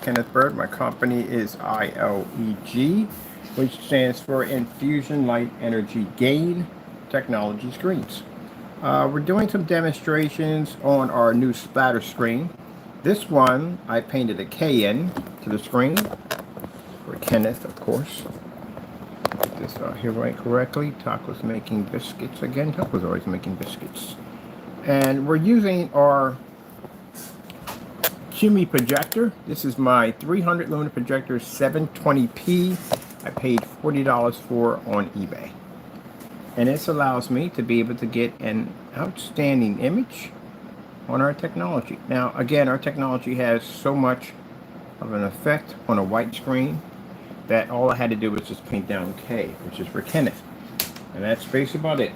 Kenneth Bird. My company is ILEG, which stands for Infusion Light Energy Gain Technology Screens. We're doing some demonstrations on our new splatter screen. This one, I painted a K in to the screen, for Kenneth, of course. Get this out here right correctly. Taco's making biscuits again. Taco's always making biscuits. And we're using our Ultimate projector. This is my 300 lumen projector, 720p. I paid $40 for on eBay. And this allows me to be able to get an outstanding image on our technology. Now, again, our technology has so much of an effect on a white screen that all I had to do was just paint down K, which is for Kenneth. And that's basically about it.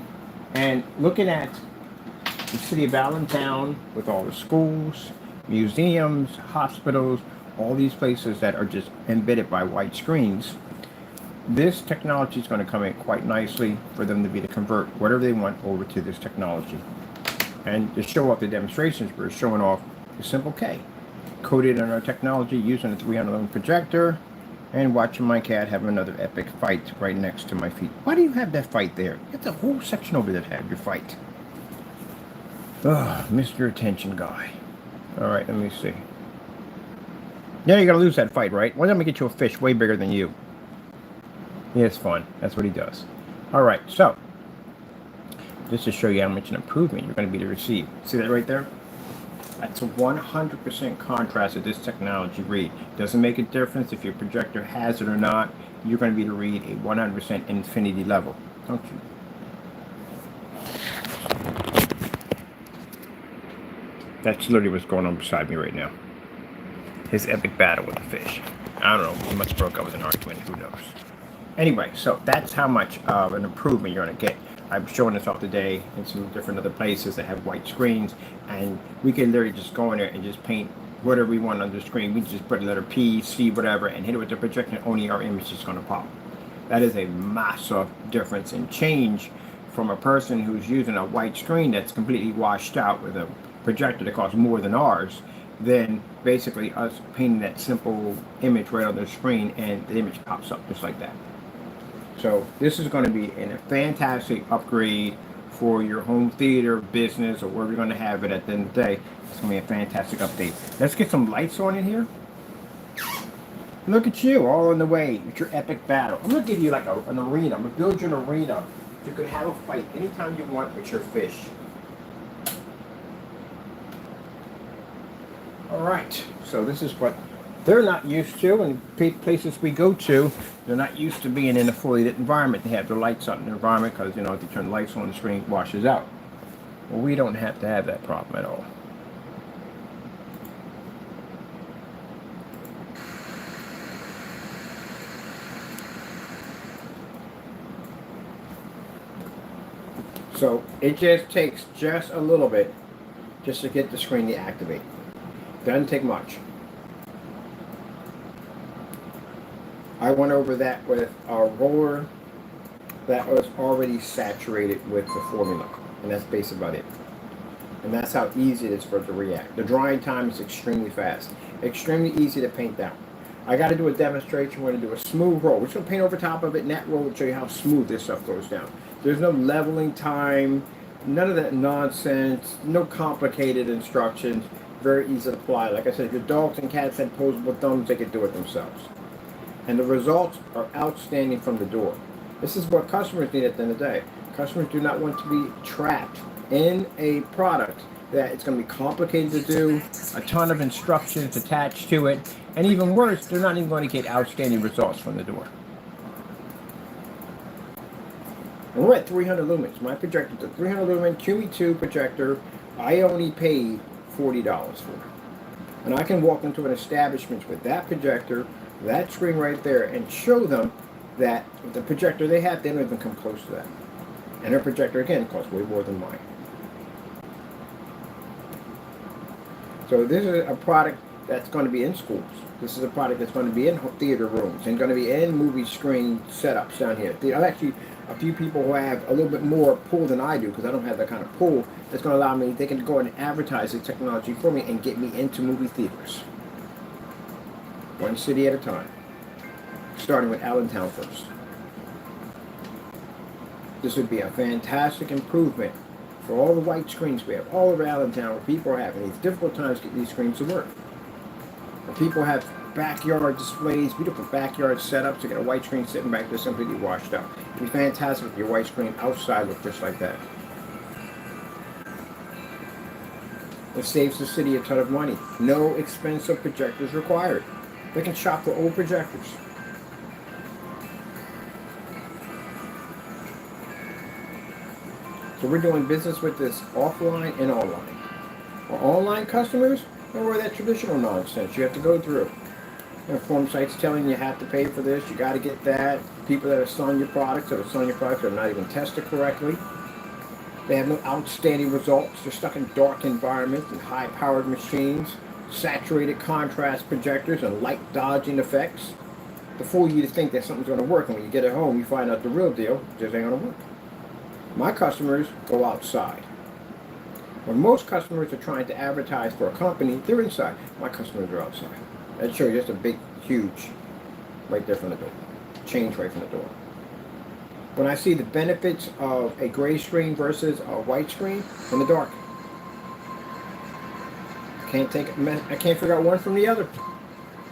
And looking at the city of Allentown with all the schools, museums, hospitals, all these places that are just embedded by white screens, this technology is going to come in quite nicely for them to be able to convert whatever they want over to this technology. And to show off the demonstrations, we're showing off the simple K, coded in our technology using a 300 lumen projector, and watching my cat have another epic fight right next to my feet. Why do you have that fight there? It's a whole section over there that have your fight. Ugh, missed your attention, guy. All right, let me see. Yeah, you're gonna lose that fight, right? Why don't we get you a fish way bigger than you? Yeah, it's fun. That's what he does. All right, so just to show you how much an improvement you're going to be to receive. See that right there? That's a 100% contrast that this technology read. Doesn't make a difference if your projector has it or not. You're going to be to read a 100% infinity level, don't you? That's literally what's going on beside me right now. His epic battle with the fish. I don't know. He must have broke up with an argument. Who knows? Anyway, so that's how much of an improvement you're going to get. I'm showing this off today in some different other places that have white screens, and we can literally just go in there and just paint whatever we want on the screen. We just put a letter P, C, whatever, and hit it with the projector, and only our image is going to pop. That is a massive difference in change from a person who's using a white screen that's completely washed out with a projector that costs more than ours, than basically us painting that simple image right on the screen, and the image pops up just like that. So this is going to be a fantastic upgrade for your home theater, business, or wherever you're going to have it at the end of the day. It's going to be a fantastic update. Let's get some lights on in here. Look at you, all on the way with your epic battle. I'm going to give you like an arena. I'm going to build you an arena. You could have a fight anytime you want with your fish. All right, so this is what they're not used to, and places we go to, they're not used to being in a fully lit environment. They have their lights out in the environment because, you know, if they turn the lights on, the screen washes out. Well, we don't have to have that problem at all. So it just takes just a little bit just to get the screen to activate. Doesn't take much. I went over that with our roller that was already saturated with the formula, and that's basically about it. And that's how easy it is for it to react. The drying time is extremely fast, extremely easy to paint down. I got to do a demonstration. We're going to do a smooth roll. We're just going to paint over top of it, and that roll will show you how smooth this stuff goes down. There's no leveling time, none of that nonsense, no complicated instructions. Very easy to apply. Like I said, if your dogs and cats had posable thumbs, they could do it themselves. And the results are outstanding from the door. This is what customers need at the end of the day. Customers do not want to be trapped in a product that it's going to be complicated to do, a ton of instructions attached to it, and even worse, they're not even going to get outstanding results from the door. And we're at 300 lumens. My projector is a 300 lumen QE2 projector. I only paid $40 for it. And I can walk into an establishment with that projector, that screen right there, and show them that the projector they have, they don't even come close to that. And their projector, again, costs way more than mine. So this is a product that's going to be in schools. This is a product that's going to be in theater rooms and going to be in movie screen setups down here. I'm actually a few people who have a little bit more pull than I do, because I don't have that kind of pull, that's going to allow me, they can go and advertise the technology for me and get me into movie theaters. one city at a time, starting with Allentown first. This would be a fantastic improvement for all the white screens we have all over Allentown, where people are having these difficult times getting these screens to work. Where people have backyard displays, beautiful backyard setups, to get a white screen sitting back there completely washed out. It'd be fantastic if your white screen outside looked just like that. It saves the city a ton of money. No expensive projectors required. They can shop for old projectors. So we're doing business with this offline and online. For online customers, don't worry that traditional nonsense you have to go through. Inform sites telling you have to pay for this, you got to get that. People that are selling your products, that are selling your products are not even tested correctly. They have no outstanding results. They're stuck in dark environments and high-powered machines, saturated contrast projectors, and light dodging effects to fool you to think that something's going to work. And when you get it home, you find out the real deal just ain't going to work. My customers go outside. When most customers are trying to advertise for a company, they're inside. My customers are outside. That shows you just a big, huge, right there from the door. Change right from the door. When I see the benefits of a gray screen versus a white screen, in the dark. I can't figure out one from the other.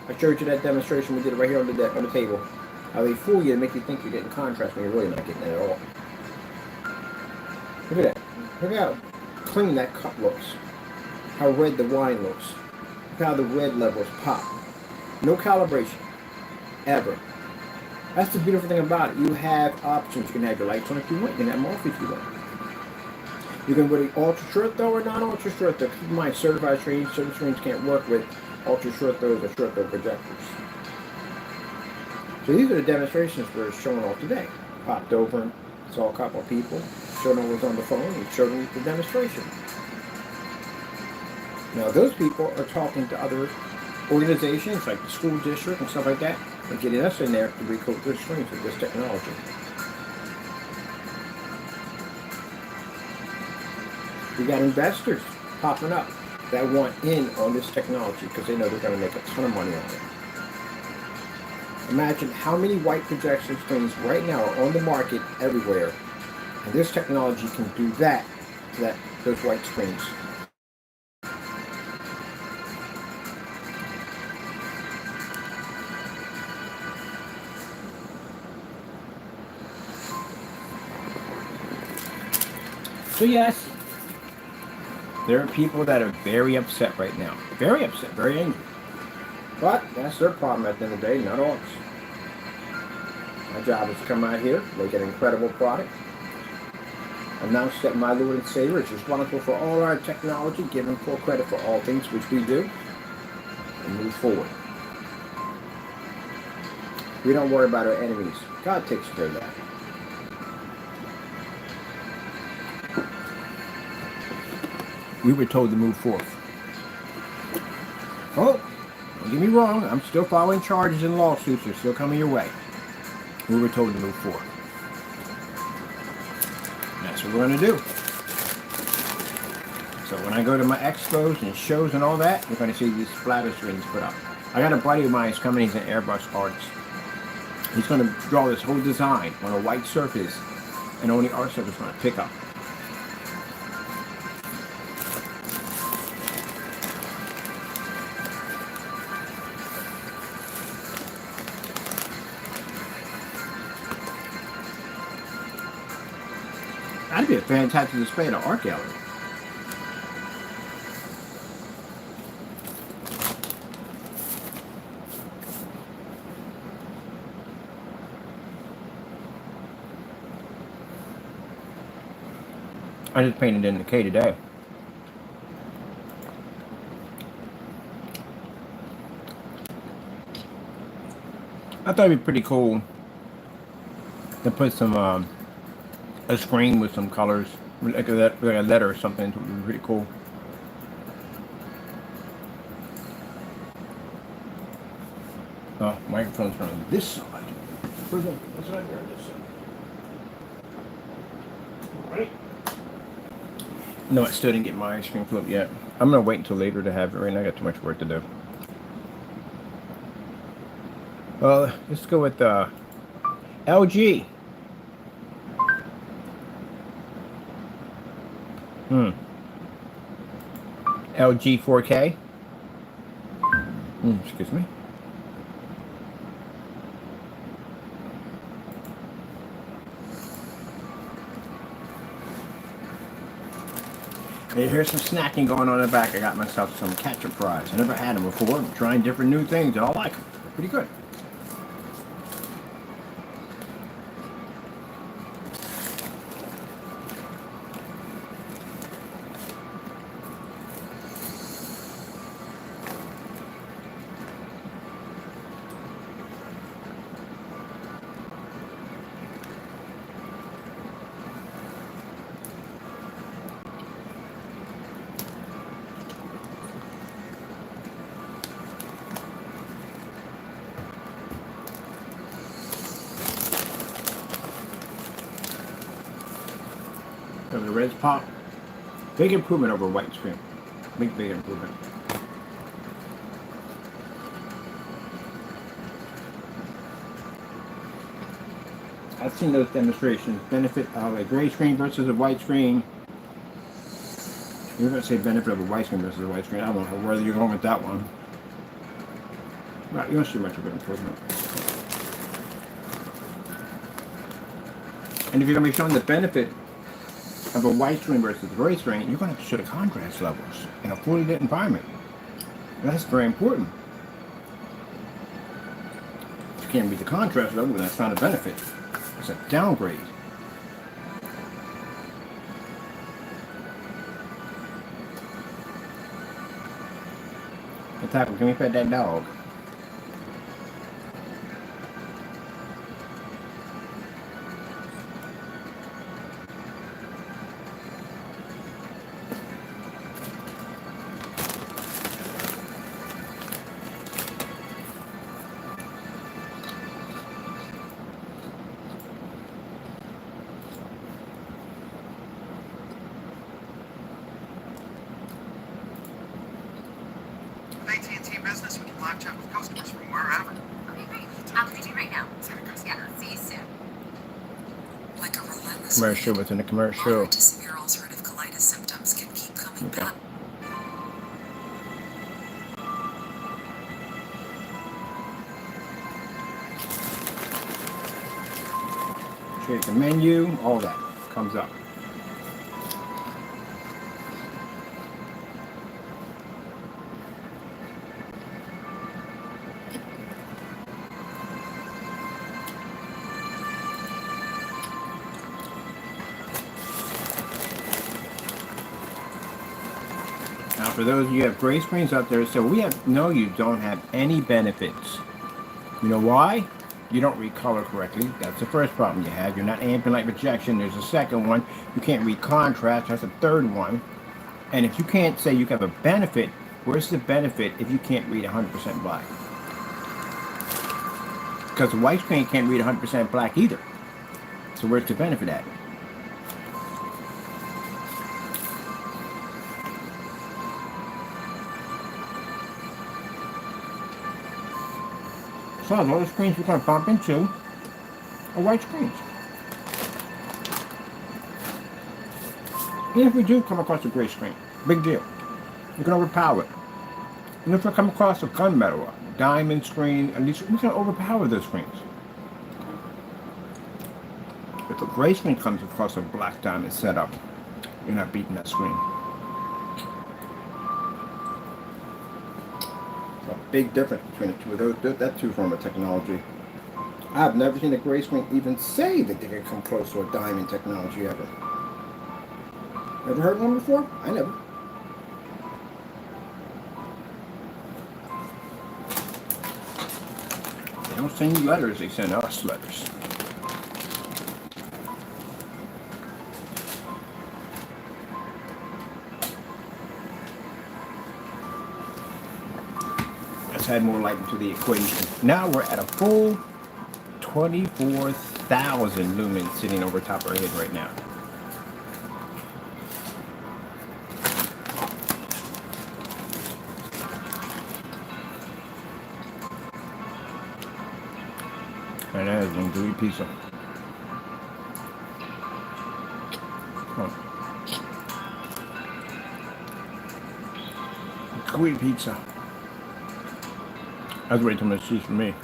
I showed you that demonstration we did right here on the table. How they fool you to make you think you're getting contrast when you're really not getting it at all. Look at that. Look how clean that cup looks. How red the wine looks. Look how the red levels pop. No calibration. Ever. That's the beautiful thing about it. You have options. You can have your lights on if you want. You can have them off if you want. You can put it ultra short though or non-ultra short though. Keep in mind, certified screens, certain screens can't work with ultra short throws or short throw projectors. So these are the demonstrations we're showing off today. Popped over, saw a couple of people, showed them what was on the phone, and showed them the demonstration. Now those people are talking to other organizations like the school district and stuff like that, and getting us in there to recode their screens with this technology. We got investors popping up that want in on this technology because they know they're going to make a ton of money on it. Imagine how many white projection screens right now are on the market everywhere, and this technology can do that to those white screens. So yes, there are people that are very upset right now. Very upset, very angry. But that's their problem at the end of the day, not ours. My job is to come out here, make an incredible product, announce that my Lord and Savior is responsible for all our technology, give him full credit for all things which we do, and move forward. We don't worry about our enemies. God takes care of that. We were told to move forth. Oh, don't get me wrong, I'm still following charges and lawsuits are still coming your way. We were told to move forward. That's what we're going to do. So when I go to my expos and shows and all that, you're going to see these splatter screens put up. I got a buddy of mine who's coming, he's an airbrush artist. He's going to draw this whole design on a white surface, and only our surface is going to pick up. That'd be a fantastic display in an art gallery. I just painted in the K today. I thought it'd be pretty cool to put some a screen with some colors, like a letter or something. It would be pretty cool. Oh, microphone's on this side. Where's it? This side or this side? Ready? No, I still didn't get my ice cream flip yet. I'm gonna wait until later to have it. Right now, I got too much work to do. Well, let's go with LG. LG 4K. Excuse me. And here's some snacking going on in the back. I got myself some ketchup fries. I never had them before. I'm trying different new things. I all like them. Pretty good. So the reds pop. Big improvement over white screen. Big improvement. I've seen those demonstrations. Benefit of a gray screen versus a white screen. You're going to say benefit of a white screen versus a white screen. I don't know whether you're going with that one. Right, you don't see much of an improvement. And if you're going to be showing the benefit of a white screen versus a gray screen, you're going to have to show the contrast levels in a fully lit environment. And that's very important. If you can't read the contrast level, then that's not a benefit. It's a downgrade. Hey, Taco, can we pet that dog? AT&T Business, we can live chat with customers from wherever. Okay, great. I'll leave you right now. Yeah, see you soon. Like a relentless Commercial within a commercial. moderate to severe ulcerative colitis symptoms can keep coming Okay. back. Create the menu, all that comes up. Now, for those of you who have gray screens out there, so no, you don't have any benefits. You know why? You don't read color correctly. That's the first problem you have. You're not ambient light projection. There's a second one. You can't read contrast. That's the third one. And if you can't say you have a benefit, where's the benefit if you can't read 100% black? Because the white screen can't read 100% black either. So where's the benefit at? So a lot of screens we're going to bump into are white screens. And if we do come across a gray screen, big deal. We can overpower it. And if we come across a gunmetal or diamond screen, at least we can overpower those screens. If a gray screen comes across a black diamond setup, you're not beating that screen. A big difference between the two of those. That two form of technology. I've never seen a gray screen even say that they could come close to a diamond technology ever. Ever heard one before? I never. They don't send you letters, they send us letters. Let's add more light into the equation. Now we're at a full 24,000 lumens sitting over top of our head right now. And that is one gooey pizza. Oh. Gooey pizza. That's way too much cheese for me.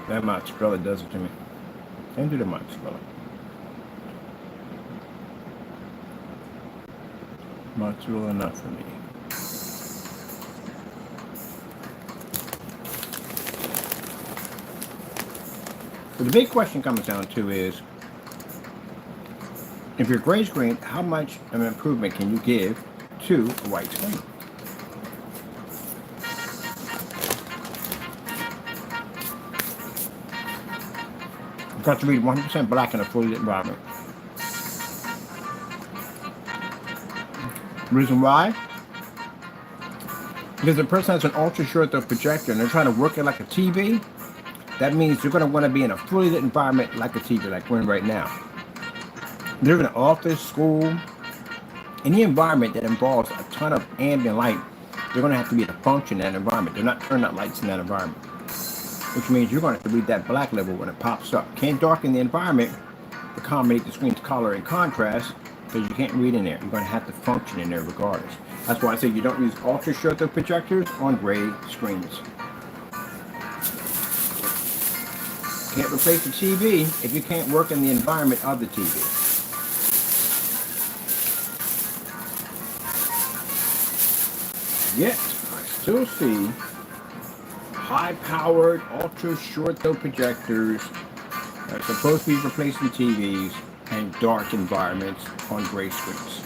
That mozzarella does it to me. And do the mozzarella. Mozzarella not for me. So the big question comes down to is, if you're gray screen, how much of an improvement can you give to a white screen? You've got to read 100% black in a fully lit environment. Reason why? Because the person has an ultra short throw projector and they're trying to work it like a TV, that means you're going to want to be in a fully lit environment like a TV, like we're in right now. They're in an office, school, any environment that involves a ton of ambient light, they're going to have to be able to function in that environment. They're not turning out lights in that environment, which means you're going to have to read that black level when it pops up. Can't darken the environment to accommodate the screen's color and contrast, because you can't read in there. You're going to have to function in there regardless. That's why I say you don't use ultra short throw projectors on gray screens. Can't replace the TV if you can't work in the environment of the TV. Yet, I still see high-powered, ultra-short throw projectors that are supposed to be replacing TVs in dark environments on gray screens.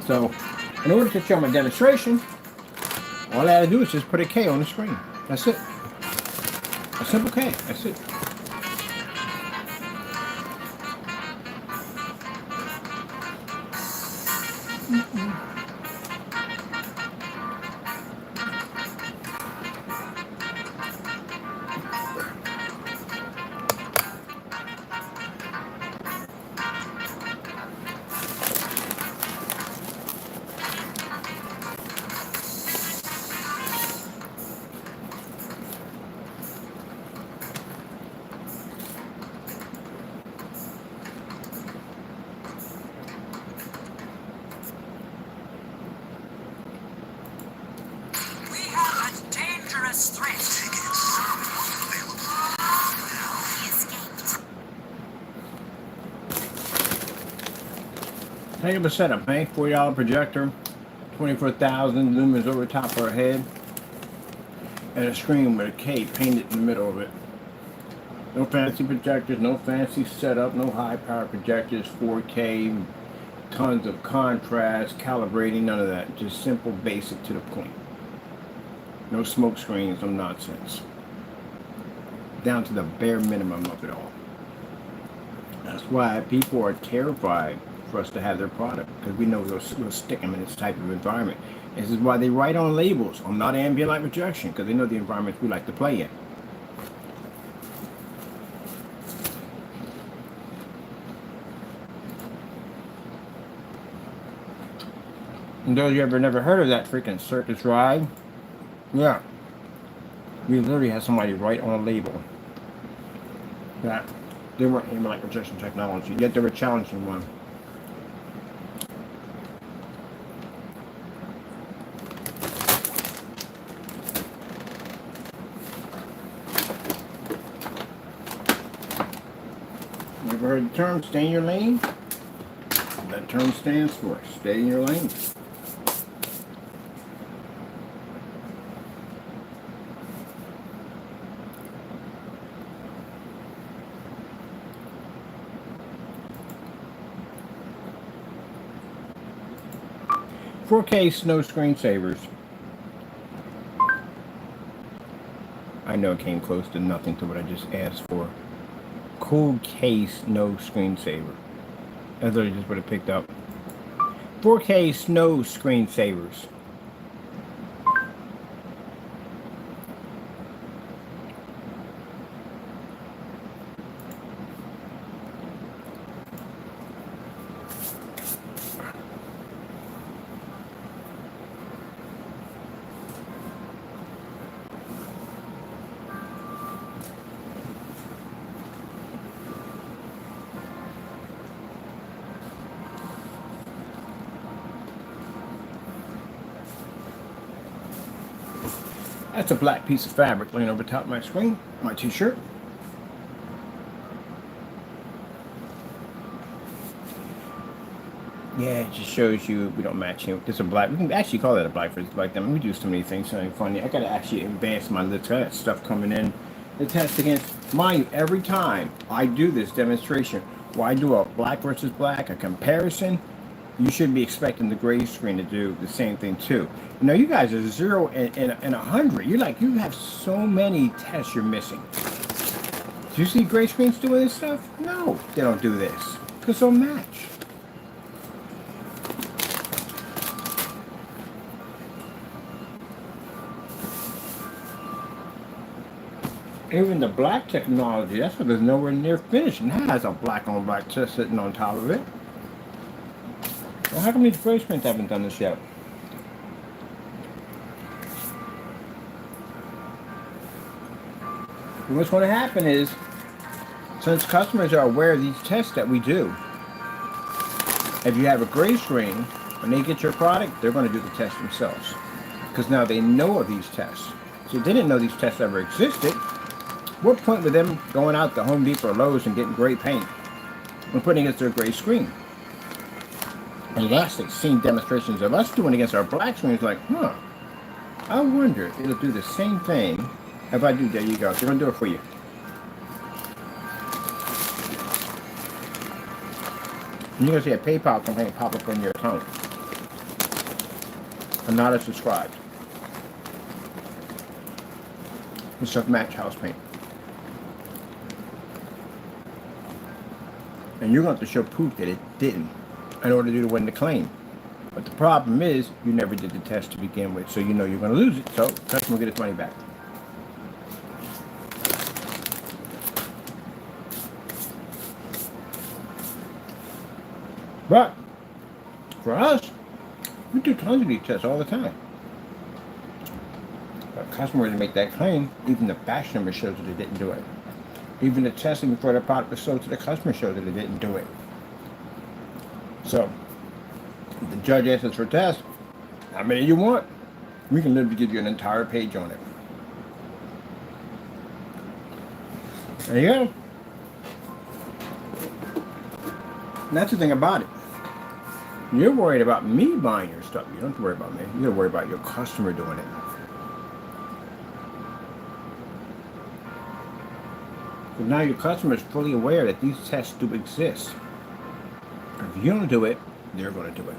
So, in order to show my demonstration, all I had to do is just put a K on the screen. That's it. A simple K. That's it. Think of a setup, hey? $40 projector, 24,000 lumens over the top of our head, and a screen with a K painted in the middle of it. No fancy projectors, no fancy setup, no high power projectors, 4K, tons of contrast, calibrating, none of that. Just simple, basic, to the point. No smoke screens, no nonsense. Down to the bare minimum of it all. That's why people are terrified for us to have their product, because we know we'll stick them in this type of environment. This is why they write on labels, I'm not ambient light projection, because they know the environments we like to play in. And those of you ever never heard of that freaking circus ride, yeah, we literally had somebody write on a label that they weren't ambient light projection technology, yet they were challenging one. Ever heard the term stay in your lane? That term stands for stay in your lane. $4K snow screensavers. I know it came close to nothing to what I just asked for. Cool case no screensaver. That's literally just what it picked up. 4K snow screensavers. That's a black piece of fabric laying over top of my screen, my t-shirt. Yeah, it just shows you we don't match him. It's a black. We can actually call that a black versus black. Then we do so many things. Something funny. I gotta actually advance my list. I got stuff coming in. The test against. Mind you, every time I do this demonstration, where I do a black versus black, a comparison, you should be expecting the gray screen to do the same thing too. You know, you guys are 0 and 100. You're like, you have so many tests you're missing. Do you see gray screens doing this stuff? No, they don't do this because they'll match. Even the black technology, that's what is nowhere near finished, and that has a black on black test sitting on top of it. Well, how come these gray screens haven't done this yet? And what's going to happen is, since customers are aware of these tests that we do, if you have a gray screen, when they get your product, they're going to do the test themselves. Because now they know of these tests. So if they didn't know these tests ever existed, what point with them going out to Home Depot or Lowe's and getting gray paint and putting against their gray screen? Unless they've seen demonstrations of us doing against our black screens, like, huh, I wonder if it'll do the same thing if I do. There you go. They're going to do it for you. And you're going to see a PayPal campaign pop up on your account. I'm not a subscribed. It's just match house paint. And you're going to have to show proof that it didn't in order to win the claim. But the problem is, you never did the test to begin with, so you know you're going to lose it. So, the customer will get his money back. But, for us, we do tons of these tests all the time. But a customer to make that claim, even the batch number shows that they didn't do it. Even the testing before the product was sold to the customer showed that they didn't do it. So, if the judge asks us for a test, how many you want? We can literally give you an entire page on it. There you go. And that's the thing about it. You're worried about me buying your stuff. You don't have to worry about me. You're worried about your customer doing it. But now your customer is fully aware that these tests do exist. If you don't do it, they're going to do it.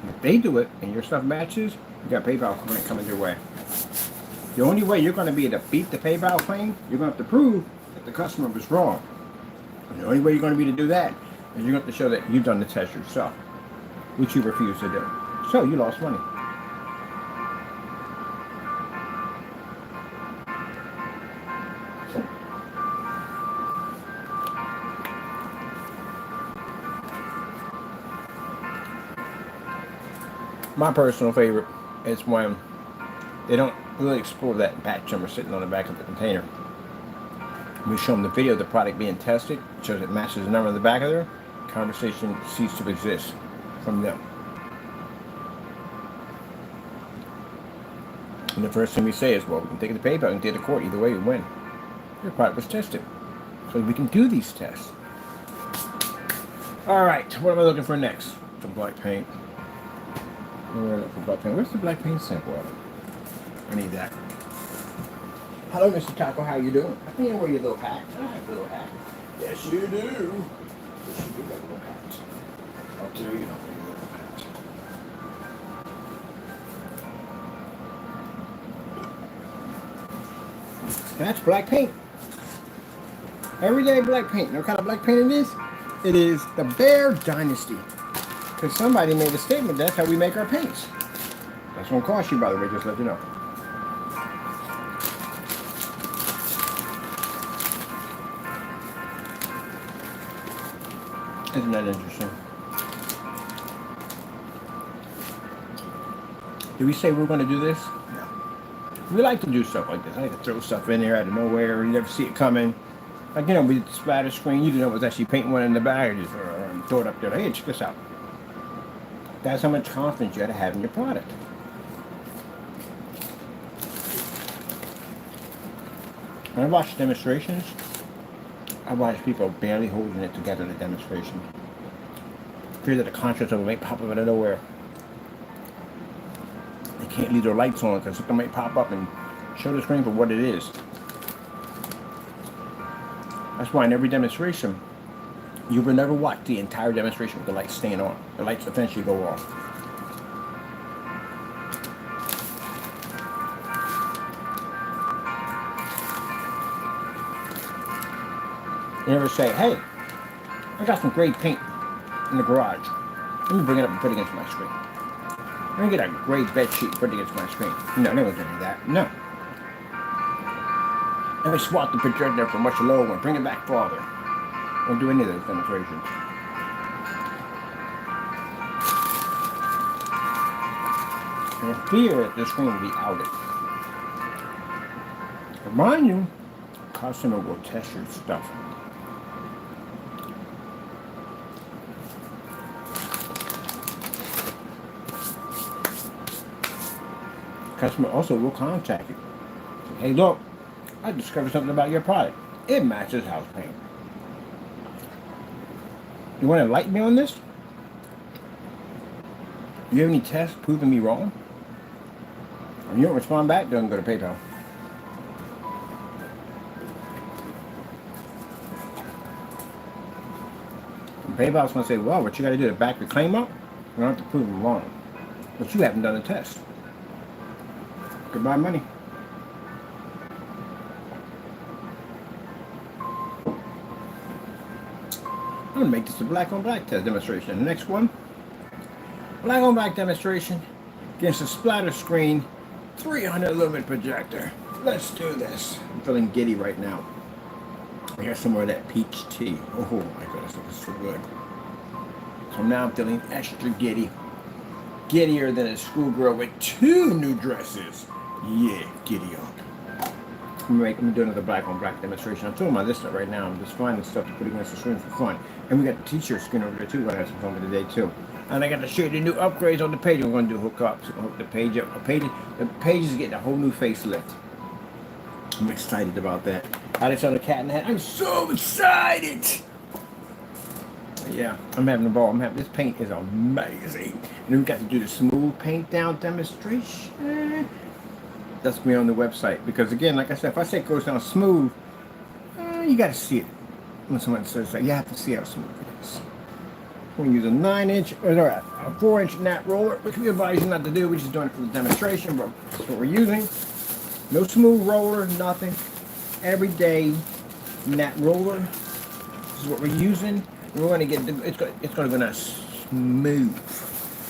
If they do it and your stuff matches, you got PayPal coming your way. The only way you're going to be able to beat the PayPal claim, you're going to have to prove that the customer was wrong. And the only way you're going to be able to do that is you're going to have to show that you've done the test yourself, which you refuse to do. So you lost money. My personal favorite is when they don't really explore that batch number sitting on the back of the container. We show them the video of the product being tested, shows it matches the number on the back of there, conversation ceases to exist from them. And the first thing we say is, well, we can take it to PayPal and take it to court. Either way, you win. Your product was tested. So we can do these tests. All right, what am I looking for next? Some black paint. Where's the black paint sample of it? I need that. Hello, Mr. Taco. How you doing? I think you wear your little hat. I have a little hat. Yes, you do. Yes, you do have a little hat. I'll tell you, you don't wear your little hat. That's black paint. Everyday black paint. You know what kind of black paint it is? It is the Bear Dynasty. Because somebody made a statement, that's how we make our paints. That's going to cost you, by the way, just to let you know. Isn't that interesting? Did we say we were going to do this? No. We like to do stuff like this. I like to throw stuff in there out of nowhere. You never see it coming. Like, you know, with the splatter screen, you didn't know it was actually painting one in the bag. Just throw it up there. Hey, check this out. That's how much confidence you got to have in your product. When I watch demonstrations, I watch people barely holding it together in a demonstration. Fear that the contrast of it might pop up out of nowhere. They can't leave their lights on because something might pop up and show the screen for what it is. That's why in every demonstration, you will never watch the entire demonstration with the lights staying on. The lights eventually go off. You never say, hey, I got some gray paint in the garage. Let me bring it up and put it against my screen. Let me get a gray bed sheet and put it against my screen. No, no one's doing that. No. Let me swap the projector for much lower and bring it back farther. Don't do any of those demonstrations. I fear that this screen will be outed. Remind you, the customer will test your stuff. Customer also will contact you. Hey, look, I discovered something about your product. It matches house paint. You want to enlighten me on this? You have any tests proving me wrong? If you don't respond back, don't go to PayPal. And PayPal's going to say, well, what you got to do to back your claim up? You don't have to prove them wrong. But you haven't done a test. Goodbye money. I'm going to make this a black on black test demonstration. The next one, black on black demonstration against a splatter screen 300 lumen projector. Let's do this. I'm feeling giddy right now. I got some more of that peach tea. Oh my goodness, this is so good. So now I'm feeling extra giddy. Giddier than a schoolgirl with 2 new dresses. Yeah, giddy up. I'm gonna do another black on black demonstration. I'm doing my list up right now. I'm just finding stuff to put against the screen for fun. And we got the t-shirt screen over there too. We're gonna have some fun with today too. And I got to show you the new upgrades on the page. I'm gonna do hookups. Hook the page up. The page is getting a whole new facelift. I'm excited about that. I just saw the cat in the hat. I'm so excited. Yeah, I'm having a ball. This paint is amazing. And then we got to do the smooth paint down demonstration. That's me on the website. Because again, like I said, if I say it goes down smooth, you got to see it. When someone says that, you have to see how smooth it is. We're going to use a 9-inch, or a 4-inch nap roller, which we advise you not to do. We're just doing it for the demonstration, but that's what we're using. No smooth roller, nothing. Everyday nap roller. This is what we're using. We're going to get, it's going to go down smooth.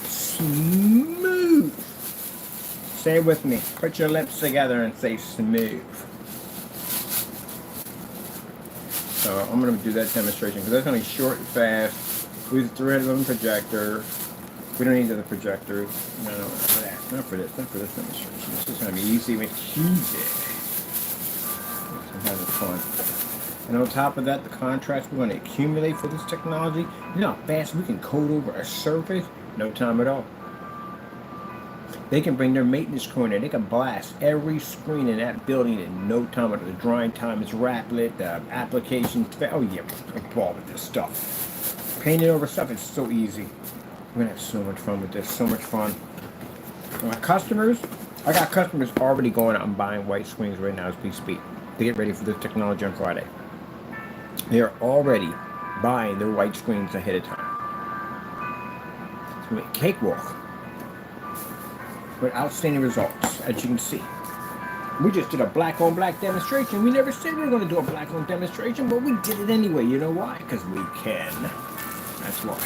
Smooth. Say it with me. Put your lips together and say smooth. So I'm going to do that demonstration because that's going to be short and fast. We use a 300 projector. We don't need other projectors. No, not for that. Not for this. Not for this demonstration. This is going to be easy and cheesy. I'm having fun. And on top of that, the contrast we're going to accumulate for this technology. You know how fast we can coat over a surface? No time at all. They can bring their maintenance crew in there. They can blast every screen in that building in no time. The drying time is rapid. The application, oh yeah, I'm ball with this stuff. Painting over stuff is so easy. We're gonna have so much fun with this. So much fun. And my customers, I got customers already going out and buying white screens right now as we speak to get ready for this technology on Friday. They are already buying their white screens ahead of time. It's gonna be a cakewalk. With outstanding results, as you can see. We just did a black on black demonstration. We never said we were going to do a black on demonstration, but we did it anyway. You know why? Because we can. That's why.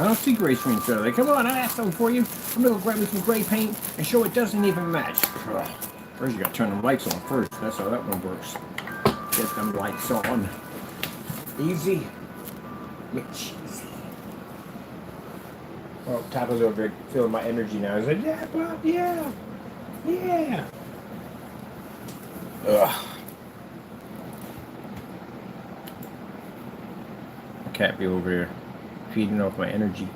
I don't see gray screens today. Come on, I asked something for you. I'm going to go grab me some gray paint and show it doesn't even match. First, you got to turn the lights on first. That's how that one works. Get them lights on. Easy. Which well, Tapa's over here feeling my energy now. He's like, yeah, Bob, yeah. Yeah. Ugh. I can't be over here feeding off my energy.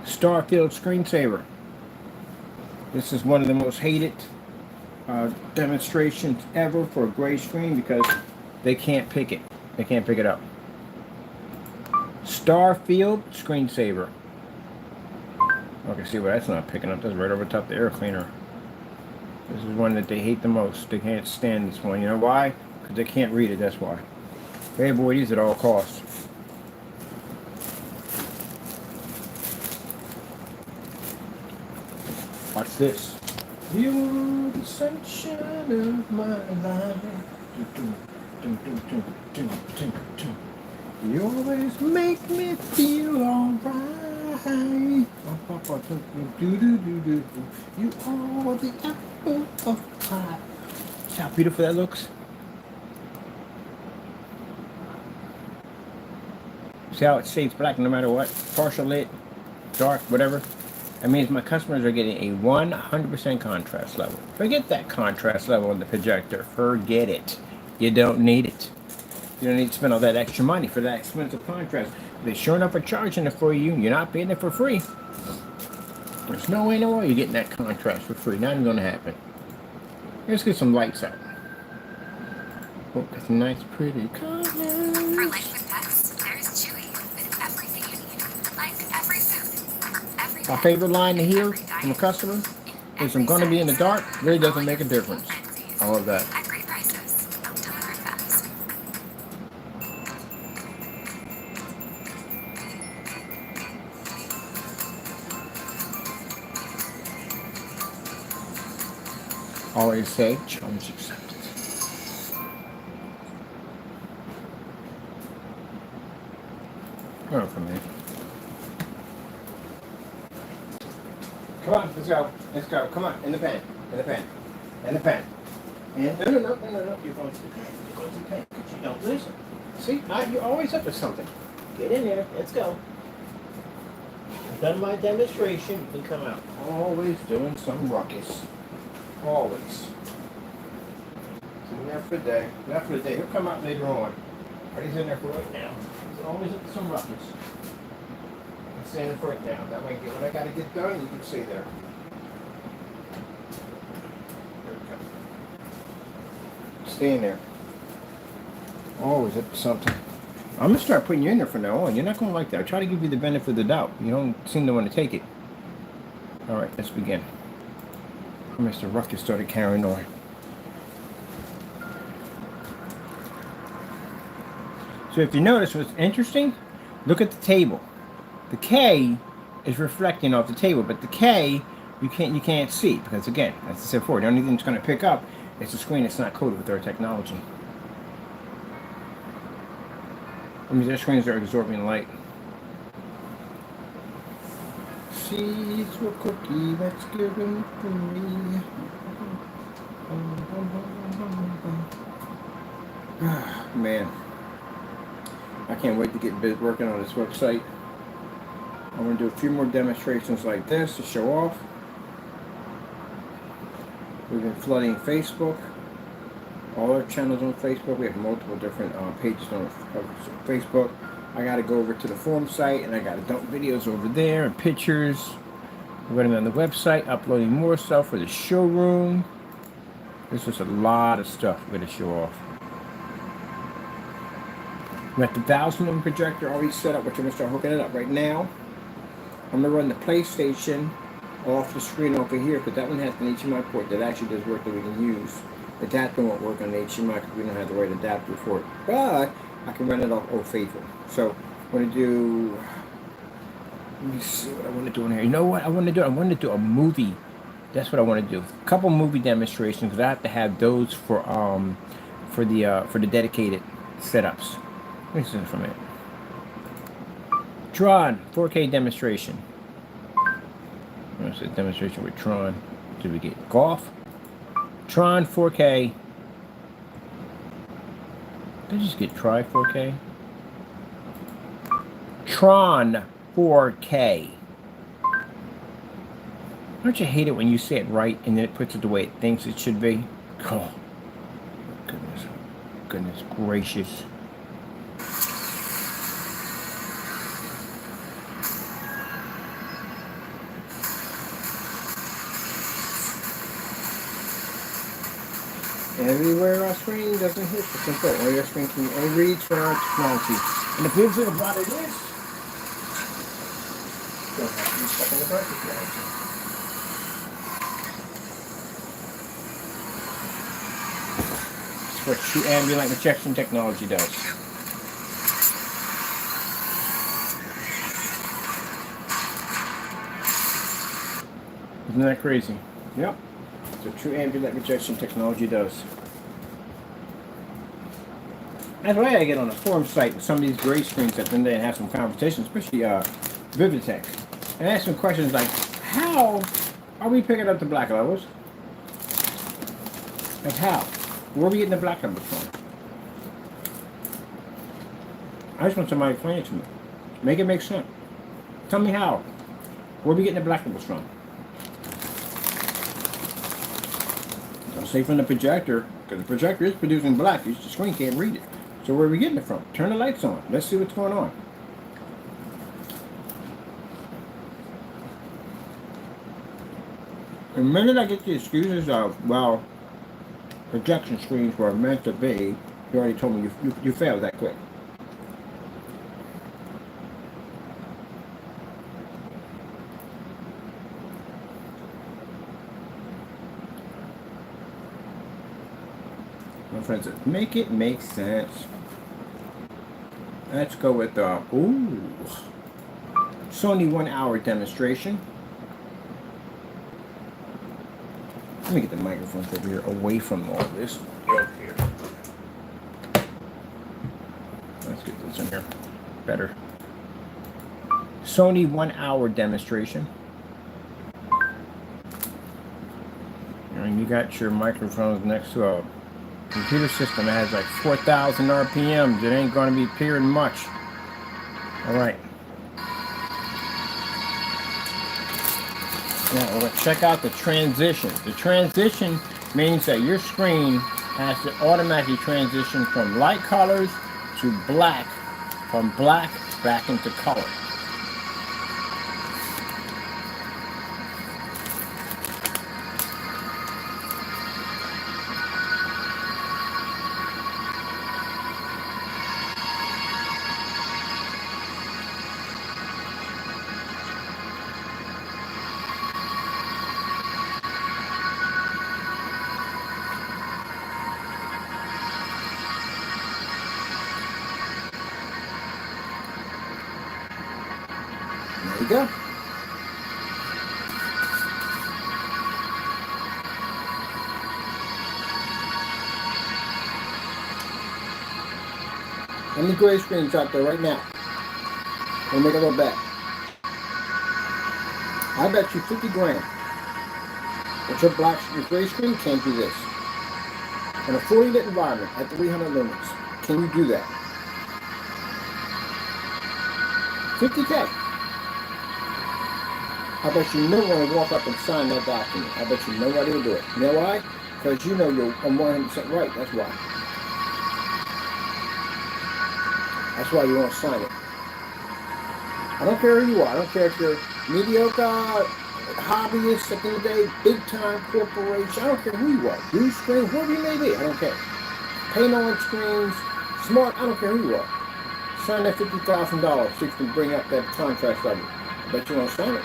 Starfield screensaver. This is one of the most hated demonstrations ever for a gray screen because they can't pick it. They can't pick it up. Starfield screensaver. Okay, see what that's not picking up. That's right over top of the air cleaner. This is one that they hate the most. They can't stand this one. You know why? Because they can't read it, that's why. They avoid these at all costs. Watch this. You're the sunshine of my life. You always make me feel alright. You are the apple of my eye. See how beautiful that looks? See how it stays black no matter what? Partial lit, dark, whatever. That means my customers are getting a 100% contrast level. Forget that contrast level in the projector. Forget it. You don't need it. You don't need to spend all that extra money for that expensive contrast. They sure enough are charging it for you. You're not getting it for free. There's no way in the world you're getting that contrast for free. Not even going to happen. Let's get some lights out. Oh, that's a nice, pretty color. For life with pets, there's Chewy with everything you need. Like every food, every My favorite line to hear from a customer is, I'm going to be in the dark. Really doesn't make a difference. I love that. At great prices. Delivered fast. Always say, challenge accepted. Come on for a minute. Come on, let's go. Let's go. Come on, in the pen. In the pen. In the pen. And no. You're going to the pen. You're going to the pen because you don't listen. See, you're always up to something. Get in there. Let's go. I've done my demonstration. You can come out. Always doing some ruckus. Always. He's in there for the day. Not for the day. He'll come out later on. But he's in there for right now. He's always up to some ruckus. I'm standing for it now. That way, when I got to get done, you can see there. There we go. Stay in there. Always up to something. I'm going to start putting you in there from now on. You're not going to like that. I try to give you the benefit of the doubt. You don't seem to want to take it. All right, let's begin. Mr. Ruckus started carrying on. So if you notice what's interesting, look at the table. The K is reflecting off the table, but the K you can't see because again, as I said before, the only thing it's going to pick up is the screen that's not coated with our technology. I mean, their screens are absorbing light. Seeds were cookie that's given to me. Man, I can't wait to get working on this website. I'm going to do a few more demonstrations like this to show off. We've been flooding Facebook. All our channels on Facebook. We have multiple different pages on Facebook. I got to go over to the forum site and I got to dump videos over there and pictures. We're running on the website, uploading more stuff for the showroom. There's just a lot of stuff we're going to show off. We got the 1000 ohm projector already set up, which I'm going to start hooking it up right now. I'm going to run the PlayStation off the screen over here because that one has an HDMI port that actually does work that we can use. The adapter won't work on the HDMI because we don't have the right adapter for it. But I can run it off Old Faithful. So I'm going to do, let me see what I want to do in here. You know what I want to do? I want to do a movie. That's what I want to do. A couple movie demonstrations because I have to have those for the dedicated setups. Let me see this for a minute. Tron 4K demonstration. That's a demonstration with Tron. Did we get golf? Tron 4K. Did I just get Try 4K? Tron 4K. Don't you hate it when you say it right and then it puts it the way it thinks it should be? Oh, goodness gracious. Everywhere our screen doesn't hit the control. Where your screen can only reach for our technology. And the beautiful thing about it is, you don't have to be stuck in the dark if you want to. It's what true ambient light projection technology does. Isn't that crazy? Yep. That's what true ambient light projection technology does. That's why I get on a forum site with some of these gray screens at the end of the day and have some conversations, especially Vividtech, and ask some questions like, how are we picking up the black levels? Like how? Where are we getting the black levels from? I just want somebody to explain it to me. Make it make sense. Tell me how. Where are we getting the black levels from? Don't say from the projector, because the projector is producing black. The screen can't read it. So where are we getting it from? Turn the lights on. Let's see what's going on. The minute I get the excuses of, well, projection screens were meant to be, you already told me you failed that quick. My friend said, make it make sense. Let's go with the Sony 1 hour demonstration. Let me get the microphones over here away from all this. Over here. Let's get this in here. Better. Sony 1 hour demonstration. And you got your microphones next to a computer system that has like 4,000 RPMs. It ain't going to be peering much. All right. Now we're going to check out the transition. The transition means that your screen has to automatically transition from light colors to black, from black back into color. There you go. How many gray screens out there right now? We'll make a little bet. I bet you 50 grand that your gray screen can't do this. In a fully lit environment at 300 lumens, can you do that? 50K. I bet you no one will walk up and sign that document. I bet you nobody will do it. You know why? Because you know you're 100% right. That's why. That's why you won't sign it. I don't care who you are. I don't care if you're mediocre, hobbyist at the end of the day, big time corporation. I don't care who you are. Blue screen, whoever you may be. I don't care. Paint on screens, smart. I don't care who you are. Sign that $50,000 so you can bring up that contract level. I bet you won't sign it.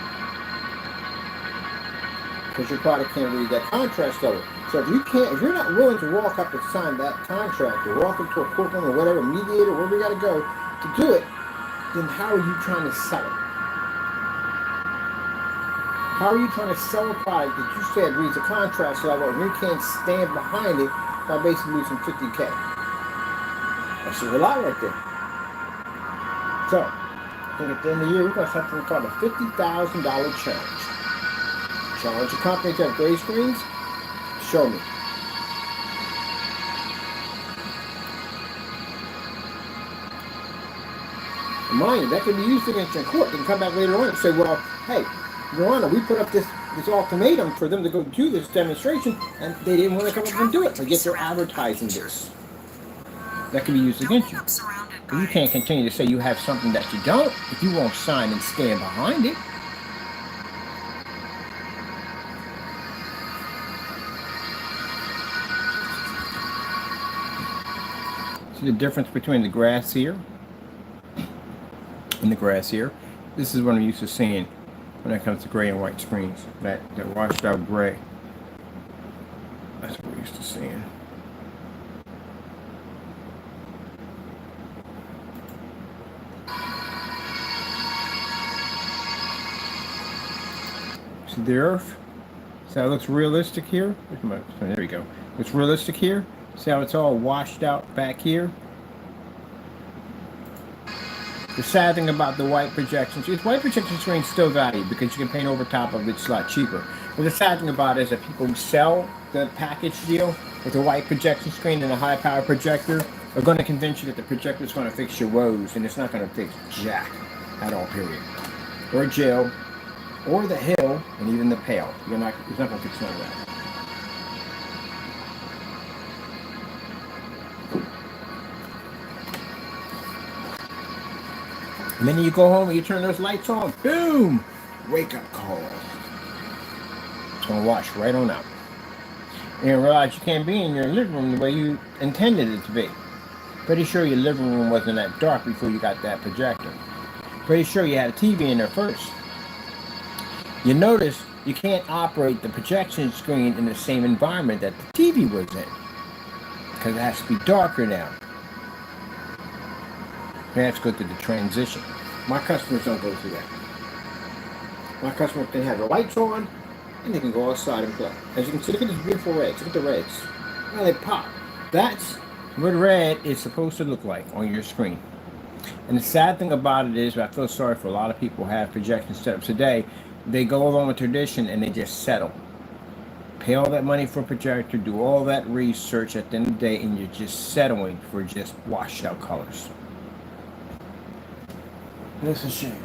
Because your product can't read that contract level. So if you're not willing to walk up and sign that contract, or walk into a courtroom or whatever, mediator, wherever you got to go to do it, then how are you trying to sell it? How are you trying to sell a product that you said reads the contract level and you can't stand behind it by basically losing 50K? That's a lot right there. So, I think at the end of the year, we're going to have something called a $50,000 challenge. Challenge a company to have gray screens. Show me. Mind you, that can be used against your court. They can come back later on and say, well, hey, Your Honor, we put up this ultimatum for them to go do this demonstration, and they didn't want to come up and do it, but yet they're advertising this. That can be used against you. But you can't continue to say you have something that you don't if you won't sign and stand behind it. the difference between the grass here and the grass here? This is what I'm used to seeing when it comes to gray and white screens. That washed out gray. That's what we're used to seeing. See the earth? See how it looks realistic here? There we go. It's realistic here. See how it's all washed out back here? The sad thing about the white projection, white projection screens still value because you can paint over top of it, it's a lot cheaper. But the sad thing about it is that people who sell the package deal with a white projection screen and a high power projector are going to convince you that the projector is going to fix your woes, and it's not going to fix jack at all, period. Or jail, or the hill, and even the pale. It's not going to fix none of that. And then you go home and you turn those lights on. Boom! Wake up call. It's going to wash right on out. And you realize you can't be in your living room the way you intended it to be. Pretty sure your living room wasn't that dark before you got that projector. Pretty sure you had a TV in there first. You notice you can't operate the projection screen in the same environment that the TV was in. Because it has to be darker now. Let's go through the transition. My customers don't go through that. My customers can have the lights on, and they can go outside and play. As you can see, look at these beautiful reds. Look at the reds. Well, they pop. That's what red is supposed to look like on your screen. And the sad thing about it is, I feel sorry for a lot of people who have projection setups today. They go along with tradition and they just settle. Pay all that money for a projector, do all that research at the end of the day, and you're just settling for just washed out colors. That's a shame.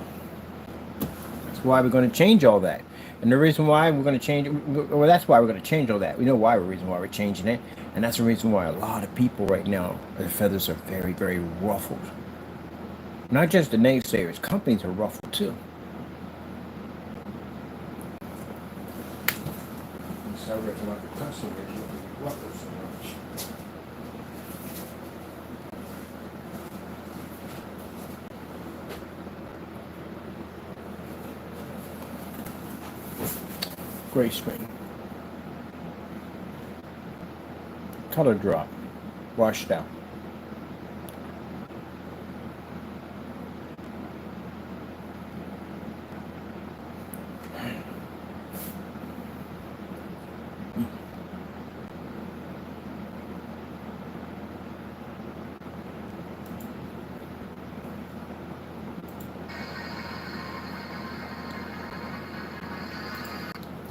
That's why we're going to change all that. And the reason why we're going to change, well, that's why we're going to change all that. We know why, the reason why we're changing it. And that's the reason why a lot of people right now, their feathers are very, very ruffled. Not just the naysayers, companies are ruffled too. So it's not the customers who ruffled so much. Gray screen. Color drop. Washed out.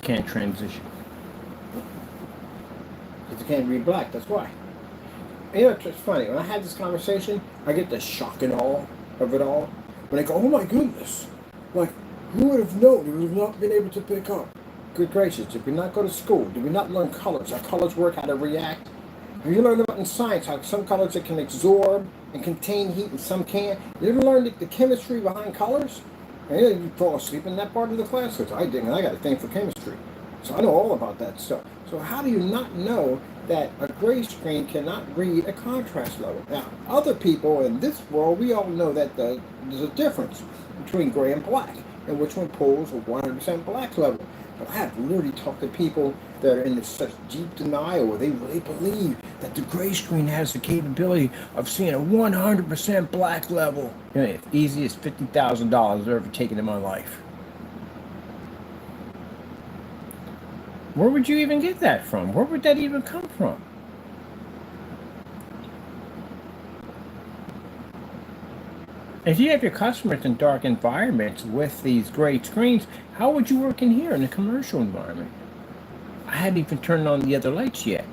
Can't transition. Because you can't read black, that's why. You know, it's funny, when I had this conversation, I get the shock and awe of it all. When I go, oh my goodness, like, who would have known? Who would have not been able to pick up? Good gracious, did we not go to school? Did we not learn colors? How colors work, how to react? Have you learned about in science how some colors that can absorb and contain heat and some can't? You ever learned the chemistry behind colors? And you fall asleep in that part of the class, because I didn't. I got a thing for chemistry. So I know all about that stuff. So how do you not know that a gray screen cannot read a contrast level? Now, other people in this world, we all know that there's a difference between gray and black, and which one pulls a 100% black level. But I have literally talked to people that are in such deep denial where they really believe that the gray screen has the capability of seeing a 100% black level. You know, as easy as $50,000 I've ever taken in my life. Where would you even get that from? Where would that even come from? If you have your customers in dark environments with these gray screens, how would you work in here in a commercial environment? I hadn't even turned on the other lights yet.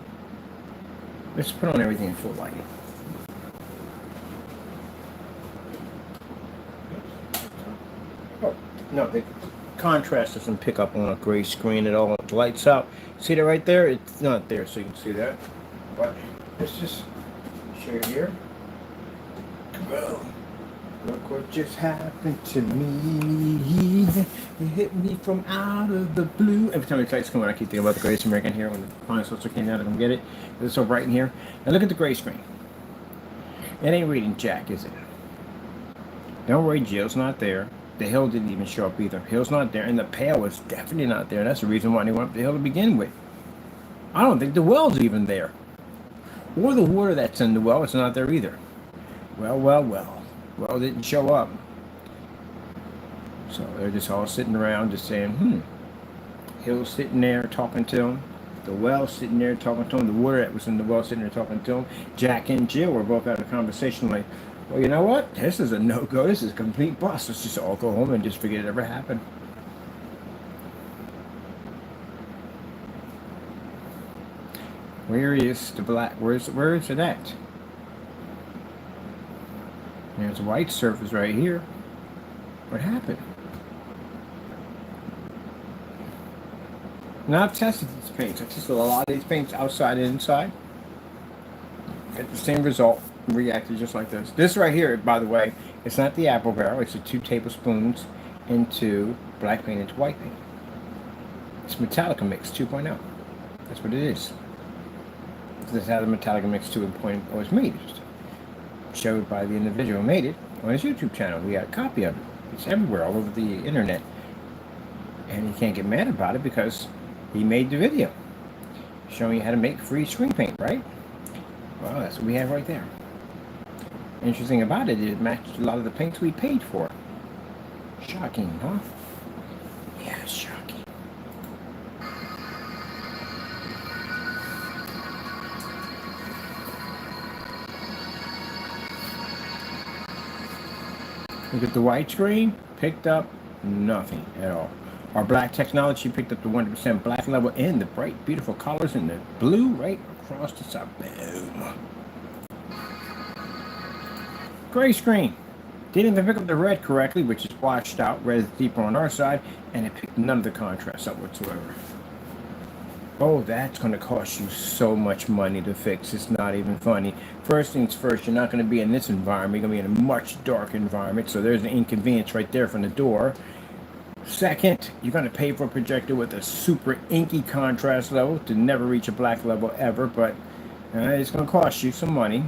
Let's put on everything in full light. Oh, no, the contrast doesn't pick up on a gray screen at all. It lights up. See that right there? It's not there, so you can see that. But let's just show you here. Boom. Look what just happened to me. It hit me from out of the blue. Every time the lights come on, I keep thinking about the Greatest American here when the Flying Saucer came out. I don't get it. It's so bright in here. Now look at the gray screen. It ain't reading Jack, is it? Don't worry, Jill's not there. The hill didn't even show up either. Hill's not there, and the pail was definitely not there. That's the reason why they went up the hill to begin with. I don't think the well's even there. Or the water that's in the well is not there either. Well. Well didn't show up. So they're just all sitting around just saying, Hill's sitting there talking to him. The well sitting there talking to him. The water that was in the well sitting there talking to him. Jack and Jill were both having a conversation like, well, you know what? This is a no-go. This is a complete bust. Let's just all go home and just forget it ever happened. Where is the black? Where is it at? There's a white surface right here. What happened? Now I've tested these paints. I've tested a lot of these paints outside and inside. Get the same result. Reacted just like this. This right here, by the way, it's not the apple barrel. It's the 2 tablespoons into black paint into white paint. It's Metallica Mix 2.0. That's what it is. This is how the Metallica Mix 2.0 was made. Showed by the individual who made it on his YouTube channel. We got a copy of it. It's everywhere, all over the internet. And you can't get mad about it because he made the video showing you how to make free screen paint, right? Well, that's what we have right there. Interesting about it, it matched a lot of the paints we paid for. Shocking, huh? Yeah, shocking. Look at the white screen, picked up nothing at all. Our black technology picked up the 100% black level and the bright, beautiful colors in the blue right across the top. Boom. Gray screen. Didn't even pick up the red correctly, which is washed out. Red is deeper on our side, and it picked none of the contrast up whatsoever. Oh, that's going to cost you so much money to fix. It's not even funny. First things first, you're not going to be in this environment. You're going to be in a much darker environment, so there's an inconvenience right there from the door. Second, you're going to pay for a projector with a super inky contrast level to never reach a black level ever, but it's going to cost you some money.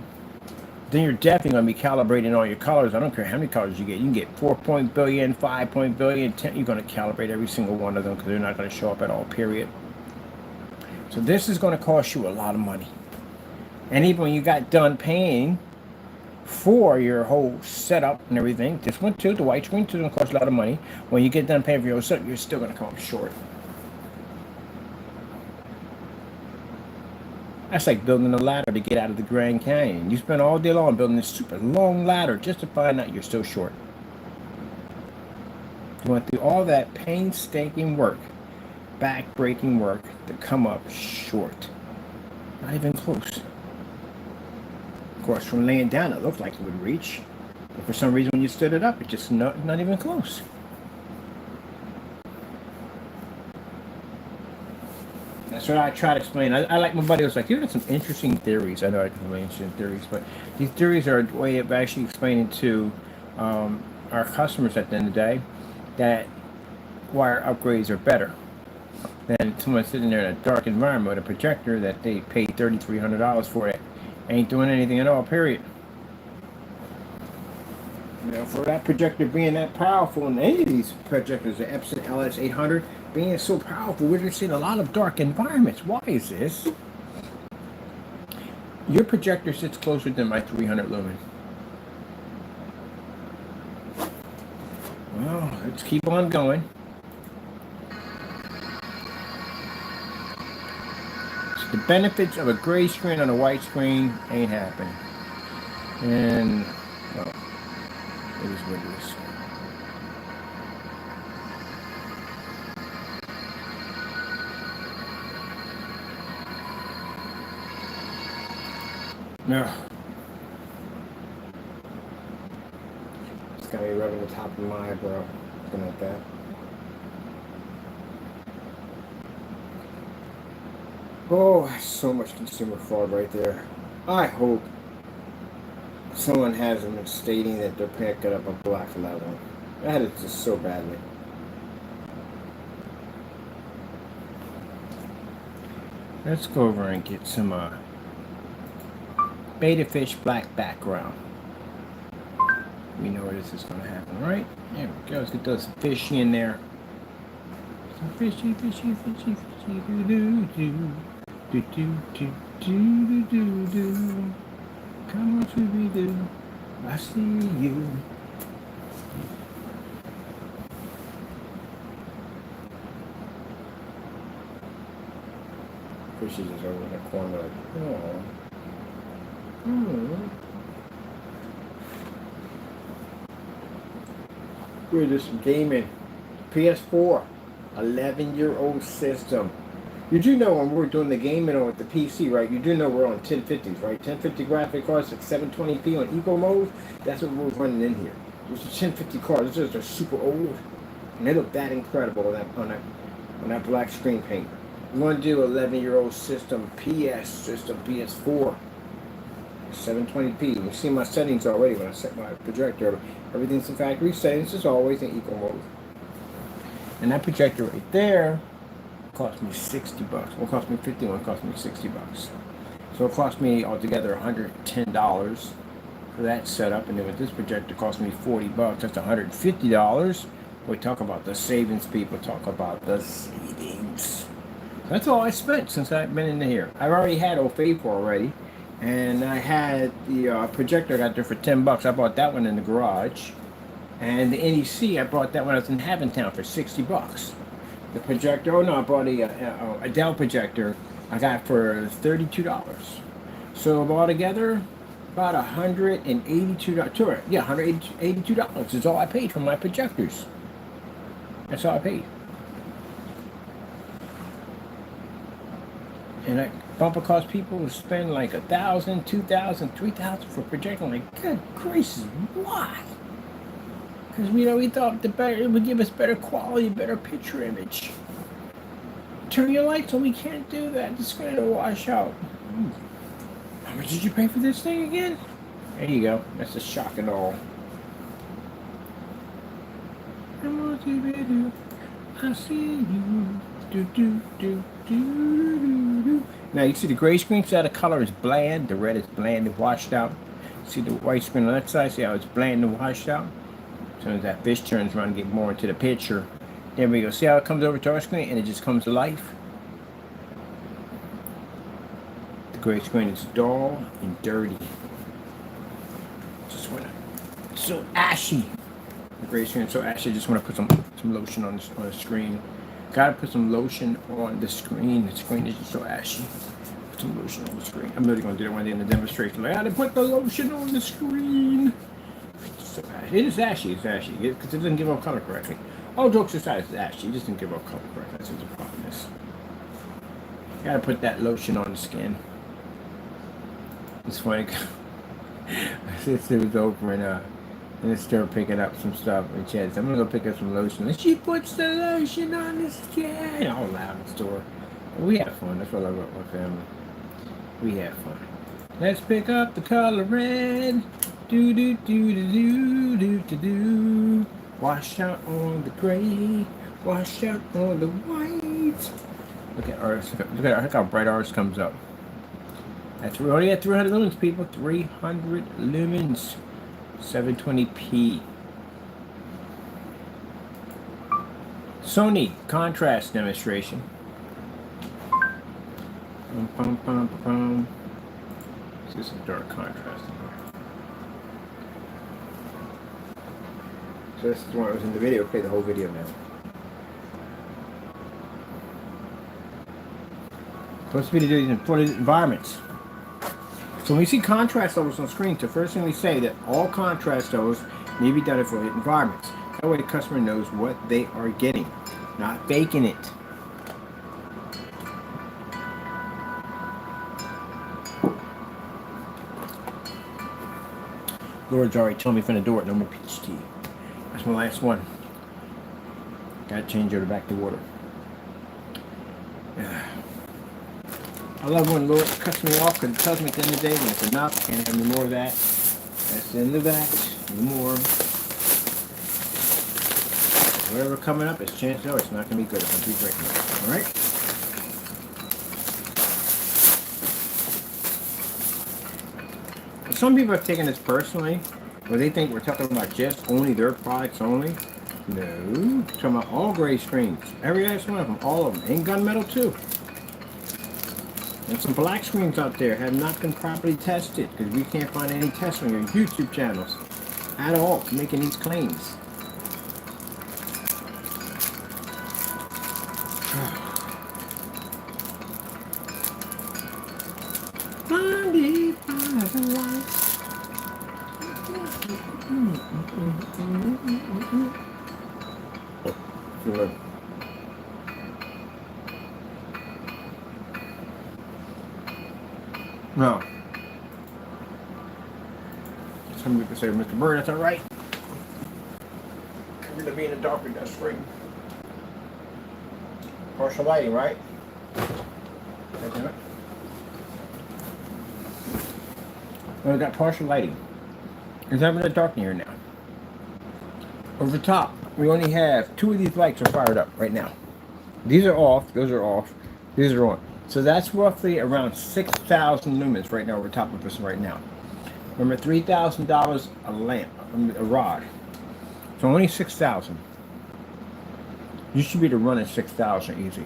Then you're definitely going to be calibrating all your colors. I don't care how many colors you get. You can get 4 billion, 5 billion, 10. You're going to calibrate every single one of them because they're not going to show up at all, period. So this is going to cost you a lot of money. And even when you got done paying for your whole setup and everything, this one too, the white screen too, is going to cost a lot of money. When you get done paying for your setup, you're still going to come up short. That's like building a ladder to get out of the Grand Canyon. You spend all day long building this super long ladder just to find out you're still short. You went through all that painstaking work, back-breaking work to come up short. Not even close. Of course, from laying down, it looked like it would reach. But for some reason, when you stood it up, it's just not even close. That's what I try to explain. I like my buddy was like, you got some interesting theories. I know I can mention theories, but these theories are a way of actually explaining to our customers at the end of the day that wire upgrades are better than someone sitting there in a dark environment with a projector that they paid $3,300 for it. Ain't doing anything at all, period. You know, for that projector being that powerful, and any of these projectors, the Epson LS800, being so powerful, we're just seeing a lot of dark environments. Why is this? Your projector sits closer than my 300 lumen. Well, let's keep on going. So the benefits of a gray screen on a white screen ain't happening. And, well, it is what it is. No. It's got me rubbing the top of my eyebrow. Something like that. Oh, so much consumer fraud right there. I hope someone has them stating that they're picking up a black level. That is just so badly. Let's go over and get some beta fish black background. We know where this is going to happen, right? There we go. Let's get those fish in there. Some fishy, fishy, fishy, fishy, do do do do do do do do do. Come on, Scooby Doo, I see you. Fishes is over in the corner like, oh. We're just gaming. PS4, 11-year-old system. You do know when we're doing the gaming on the PC, right? You do know we're on 1050s, right? 1050 graphic cards at 720p on eco mode. That's what we're running in here. Those are 1050 cards. Those are super old, and they look that incredible on that black screen paint. We want to do 11-year-old system, PS4, 720p. You see my settings already when I set my projector. Everything's in factory settings. It's always in eco mode. And that projector right there cost me $60. Well, it cost me $51. It cost me $60. So it cost me altogether $110 for that setup. And then with this projector, it cost me $40. That's $150. We talk about the savings, people. Talk about the savings. That's all I spent since I've been in here. I've already had O'Faithful already, and I had the projector I got there for $10. I bought that one in the garage, and the NEC I bought that when I was in Haventown for $60. The projector, oh no, I bought a Dell projector I got for $32. So altogether, about $182. Yeah, $182 is all I paid for my projectors. That's all I paid. And that bumper cost people to spend like $1,000, $2,000, $3,000 for a projector. I'm like, good gracious, why? Because we thought it would give us better quality, better picture image. Turn your lights on, we can't do that. The screen will wash out. How much did you pay for this thing again? There you go. That's a shock and all. I see you. Do do do do do do. Now you see the gray screen, see how the color is bland, the red is bland and washed out. See the white screen on that side, see how it's bland and washed out? As soon as that fish turns around and get more into the picture. There we go. See how it comes over to our screen and it just comes to life? The gray screen is dull and dirty. Just wanna, it's so ashy. The gray screen is so ashy, I just want to put some lotion on the screen. Gotta put some lotion on the screen. The screen is just so ashy. Put some lotion on the screen. I'm literally gonna do that one day in the demonstration. Like, I gotta put the lotion on the screen. It's so ashy. It is ashy. It's ashy because it doesn't give off color correctly. All jokes aside, it's ashy. It just didn't give off color correctly. That's what the problem is. Gotta put that lotion on the skin. It's funny. Since it was over and it started picking up some stuff and she said, I'm gonna go pick up some lotion. And she puts the lotion on the skin. All loud in the store. We have fun. That's what I love about my family. We have fun. Let's pick up the color red. Do do do do do do do do. Wash out on the gray. Wash out on the white. Look at ours. Look how bright ours comes up. That's we already at 300 lumens, people. 300 lumens. 720p. Sony contrast demonstration. This is dark contrast. So this is the one that was in the video. Play the whole video now. Supposed to be to do for the environments. So when we see contrast levels on screen, the first thing we say that all contrast levels need to be done for environments. That way the customer knows what they are getting, not faking it. Lord's already told me from the door, no more peach tea. That's my last one. Gotta change over back to water. I love when Lord cuts me off because it tells me at the end of the day when it's enough, can't have any more of that. That's the end of that. No more. Whatever coming up, it's chances are it's not going to be good if I keep drinking it. Alright? Some people are taking this personally, where they think we're talking about just only their products only. No, we're talking about all gray screens. Every last one of them, all of them. And gunmetal too. And some black screens out there have not been properly tested because we can't find any tests on your YouTube channels at all making these claims. Monday, no. Some people say, Mr. Bird, that's all right. We're gonna be in the dark with that screen. Partial lighting, right? Oh, we got partial lighting. It's having a dark in here now. Over the top, we only have 2 of these lights are fired up right now. These are off, those are off, these are on. So that's roughly around 6,000 lumens right now over top of us right now. Remember, $3,000 a lamp, a rod. So only 6,000. You should be able to run at 6,000 easy.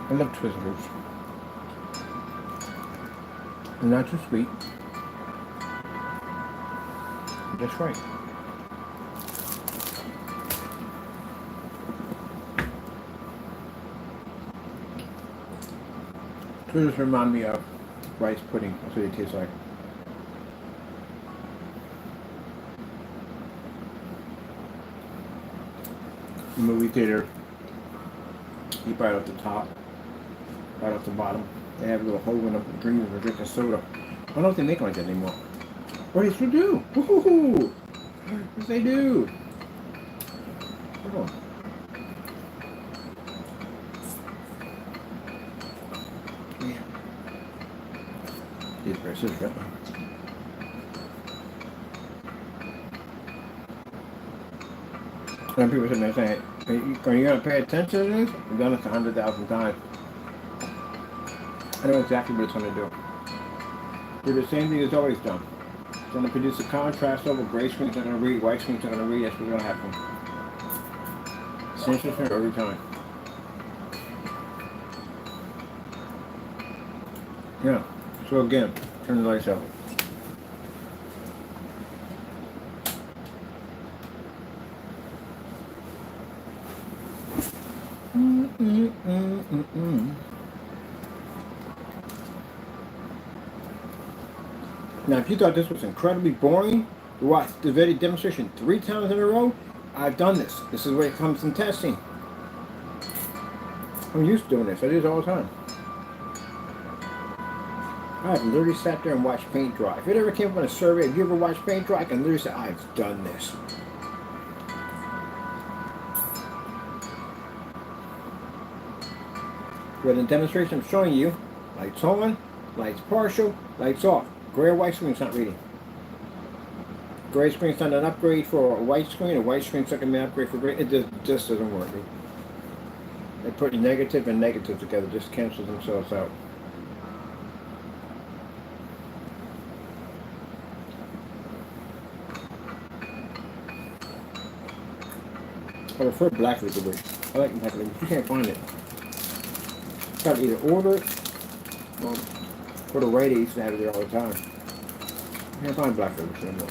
I love Twizzlers. They're not too sweet. That's right. Twizzlers remind me of rice pudding. That's what they taste like. The movie theater, you bite off the top, right off the bottom. They have a little hole in them for drinking or drinking soda. I don't know if they make them like that anymore. What they still do? Woohoo! Yes, they do. Hold on. Yeah. These braces, right? Some people sitting there saying, are you going to pay attention to this? We've done this 100,000 times. I know exactly what it's going to do. Do the same thing it's always done. It's going to produce a contrast over gray screens are going to read, white screens are going to read. That's what's going to happen. Same thing every time. Yeah. So again, turn the lights out. Now, if you thought this was incredibly boring, to watch the video demonstration 3 times in a row, I've done this. This is where it comes in testing. I'm used to doing this. I do this all the time. I've literally sat there and watched paint dry. If it ever came up on a survey, if you ever watched paint dry, I can literally say, I've done this. With the demonstration I'm showing you, lights on, lights partial, lights off. Gray or white screen's not reading. Gray screen's not an upgrade for a white screen's not going to be an upgrade for gray. It just doesn't work. They put negative and negative together, just cancel themselves out. I prefer black licorice. I like black licorice. You can't find it. You gotta either order it or go to Rite Aid. Used to have it there all the time. You can't find black licorice anymore.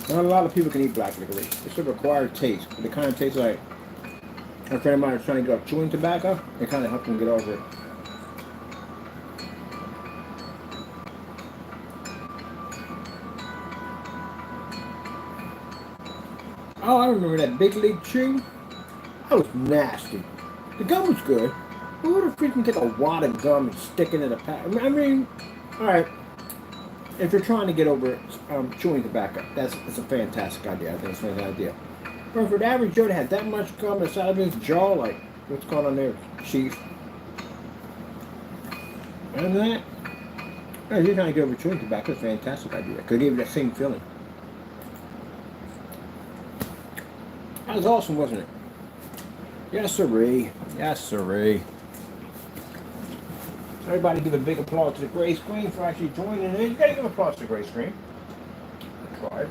Not a lot of people can eat black licorice. It's a required taste. But it kind of tastes like a friend of mine was trying to get off chewing tobacco. It kind of helped him get over it. Oh, I remember that Big League Chew. That was nasty. The gum was good. Who would have freaking take a wad of gum and stick it in a pack? I mean, alright. If you're trying to get over chewing tobacco, it's a fantastic idea. I think it's a fantastic idea. But for the average Joe to have that much gum inside of his jaw, like, what's going on there, Chief? And that, Anytime I get over chewing tobacco, it's a fantastic idea. Could give you that same feeling. That was awesome, wasn't it? Yes, sirree. Yes, sirree. Everybody give a big applause to the gray screen for actually joining in. You gotta give applause to the gray screen. I tried.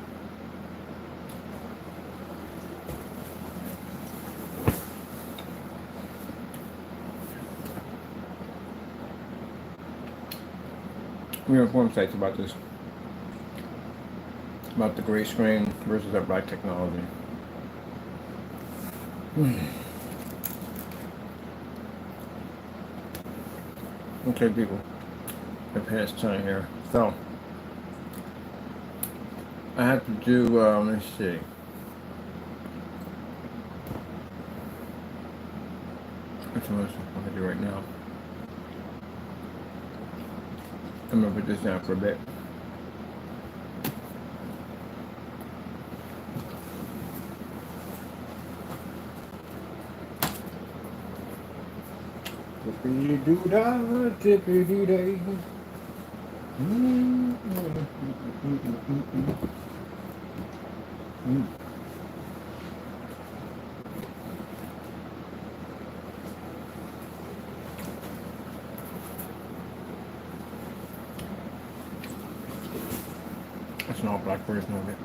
We have forum sites about this. About the gray screen versus that black technology. Okay, people. I've passed time here. So, I have to do, let's see. What's the most I'm going to do right now? I'm going to put this down for a bit. Tippity-doo-dah, tippity-day. That's an all black version of it.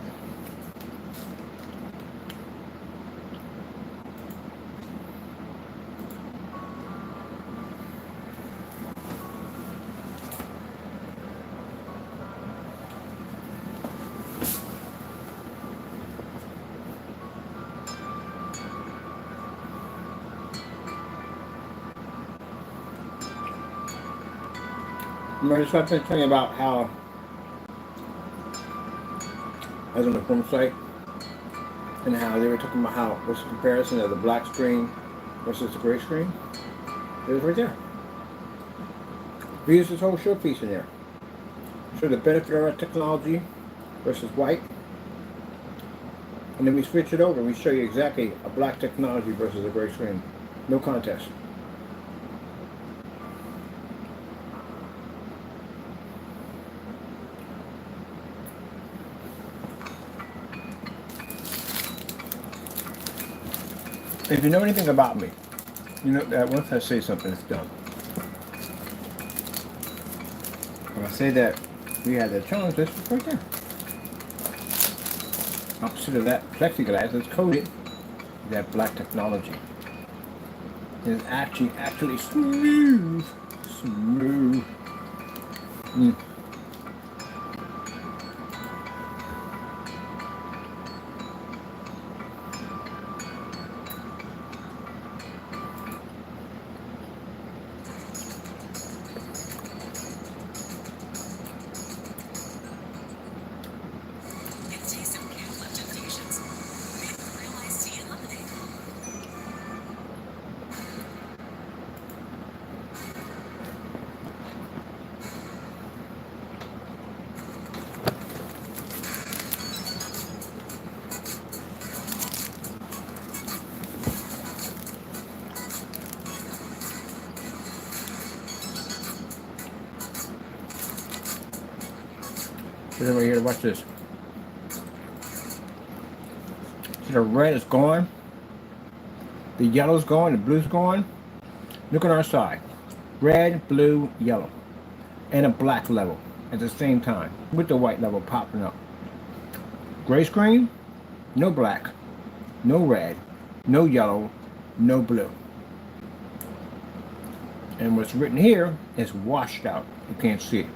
Remember something telling you about how I was on the film site and how they were talking about how what's the comparison of the black screen versus the gray screen? It was right there. We used this whole showpiece in there. So the benefit of our technology versus white. And then we switch it over and we show you exactly a black technology versus a gray screen. No contest. If you know anything about me, you know that once I say something, it's done. When I say that we had that challenge, this is right there. Opposite of that plexiglass is coated with that black technology. It's actually smooth. Smooth. Everybody here, watch this. See, the red is gone, the yellow's gone, the blue's gone. Look at our side. Red, blue, yellow. And a black level at the same time, with the white level popping up. Gray screen, no black, no red, no yellow, no blue. And what's written here is washed out. You can't see it.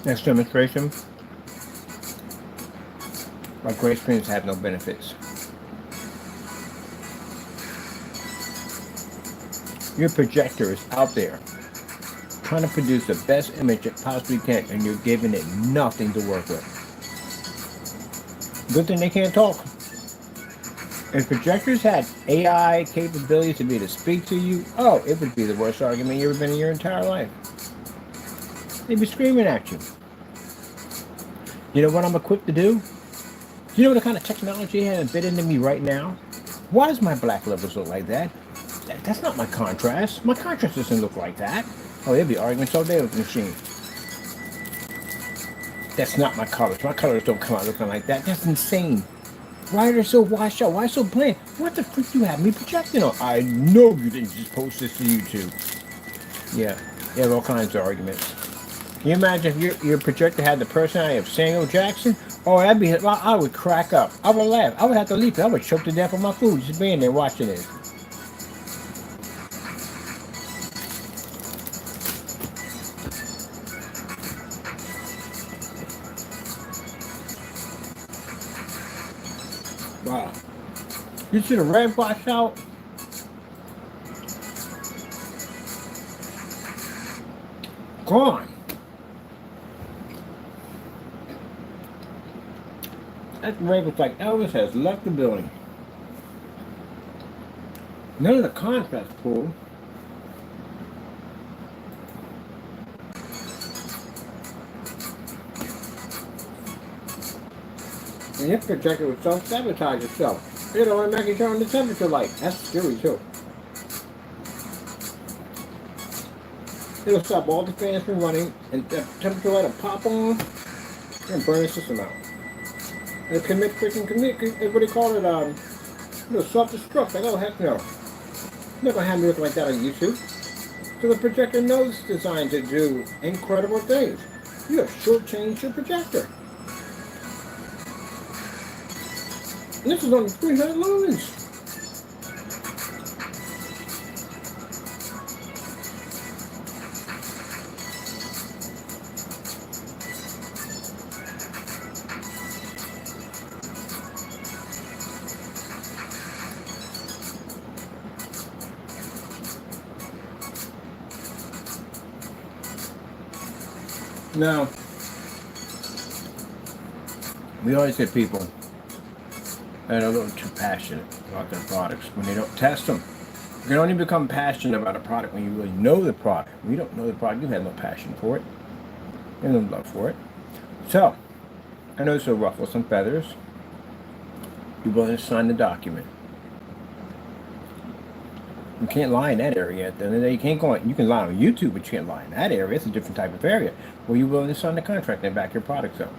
Next demonstration, why gray screens have no benefits. Your projector is out there trying to produce the best image it possibly can, and you're giving it nothing to work with. Good thing they can't talk. If projectors had AI capabilities to be able to speak to you, oh, it would be the worst argument you've ever been in your entire life. They'd be screaming at you. You know what I'm equipped to do? You know what kind of technology has embedded into me right now? Why does my black levels look like that? That's not my contrast. My contrast doesn't look like that. Oh, there'd be arguments all day with the machine. That's not my colors. My colors don't come out looking like that. That's insane. Why are they so washed out? Why so bland? What the frick you have me projecting on? I know you didn't just post this to YouTube. Yeah, you have all kinds of arguments. Can you imagine if your projector had the personality of Samuel Jackson? Oh, that'd be, I would crack up. I would laugh. I would have to leave. I would choke to death on my food just being there watching it. Wow. You see the red wash out? Gone. That red looks like Elvis has left the building. None of the contrast pulled. And your projector would self-sabotage itself. It only make you turn the temperature light. That's scary too. It'll stop all the fans from running and the temperature light will pop on and burn the system out. And it commit, what do you call it, self-destruct. Like, oh heck no. You're not gonna have me look like that on YouTube. So the projector knows it's designed to do incredible things. You have shortchanged your projector. And this is only 300 lumens. Now, we always get people that are a little too passionate about their products when they don't test them. You can only become passionate about a product when you really know the product. When you don't know the product, you have no passion for it. You have no love for it. So, I know this will ruffle some feathers. You're willing to sign the document. You can't lie in that area. At the end of the day, you can't go on. You can lie on YouTube, but you can't lie in that area. It's a different type of area. Well, you're willing to sign the contract and back your products up.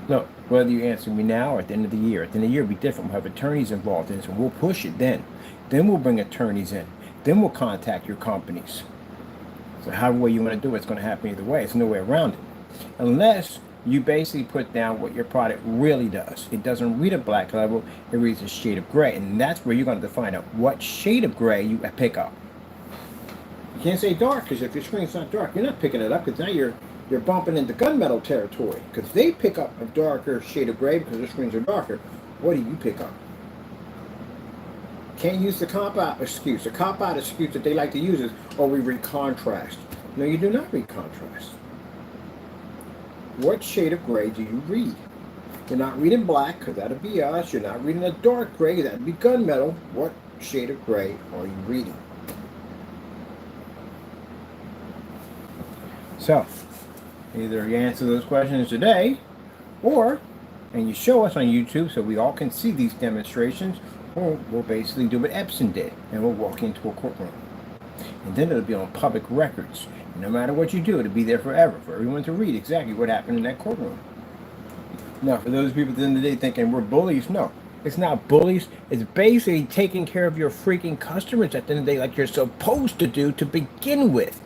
Look, whether you answer me now or at the end of the year, at the end of the year, it'll be different. We'll have attorneys involved in this, and we'll push it then. Then we'll bring attorneys in. Then we'll contact your companies. So however way you want to do it, it's going to happen either way. There's no way around it. Unless you basically put down what your product really does. It doesn't read a black level, it reads a shade of gray. And that's where you're going to find out what shade of gray you pick up. You can't say dark, because if your screen's not dark, you're not picking it up, because now you're bumping into gunmetal territory, because they pick up a darker shade of gray because their screens are darker. What do you pick up? Can't use the cop-out excuse. The cop-out excuse that they like to use is, oh, we read contrast. No, you do not read contrast. What shade of gray do you read? You're not reading black, because that'd be us. You're not reading a dark gray, that'd be gunmetal. What shade of gray are you reading? So, either you answer those questions today, and you show us on YouTube so we all can see these demonstrations, or we'll basically do what Epson did, and we'll walk into a courtroom. And then it'll be on public records. No matter what you do, it'll be there forever for everyone to read exactly what happened in that courtroom. Now, for those people at the end of the day thinking we're bullies, no. It's not bullies. It's basically taking care of your freaking customers at the end of the day like you're supposed to do to begin with.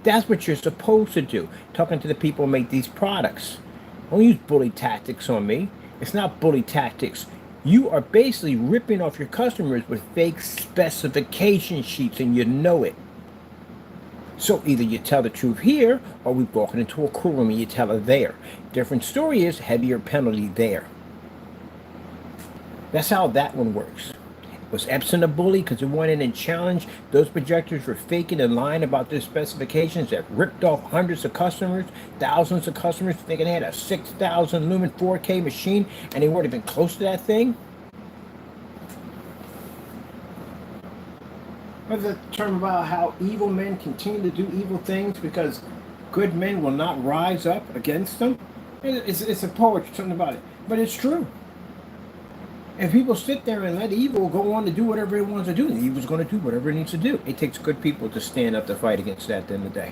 That's what you're supposed to do. Talking to the people who make these products. Don't use bully tactics on me. It's not bully tactics. You are basically ripping off your customers with fake specification sheets, and you know it. So either you tell the truth here, or we walk into a courtroom and you tell it there. Different story is heavier penalty there. That's how that one works. Was Epson a bully because it went in and challenged those projectors were faking and lying about their specifications that ripped off hundreds of customers, thousands of customers thinking they had a 6,000 lumen 4K machine and they weren't even close to that thing? What's the term about how evil men continue to do evil things because good men will not rise up against them? It's a poetry, something about it. But it's true. If people sit there and let evil go on to do whatever it wants to do, then evil's going to do whatever it needs to do. It takes good people to stand up to fight against that at the end of the day.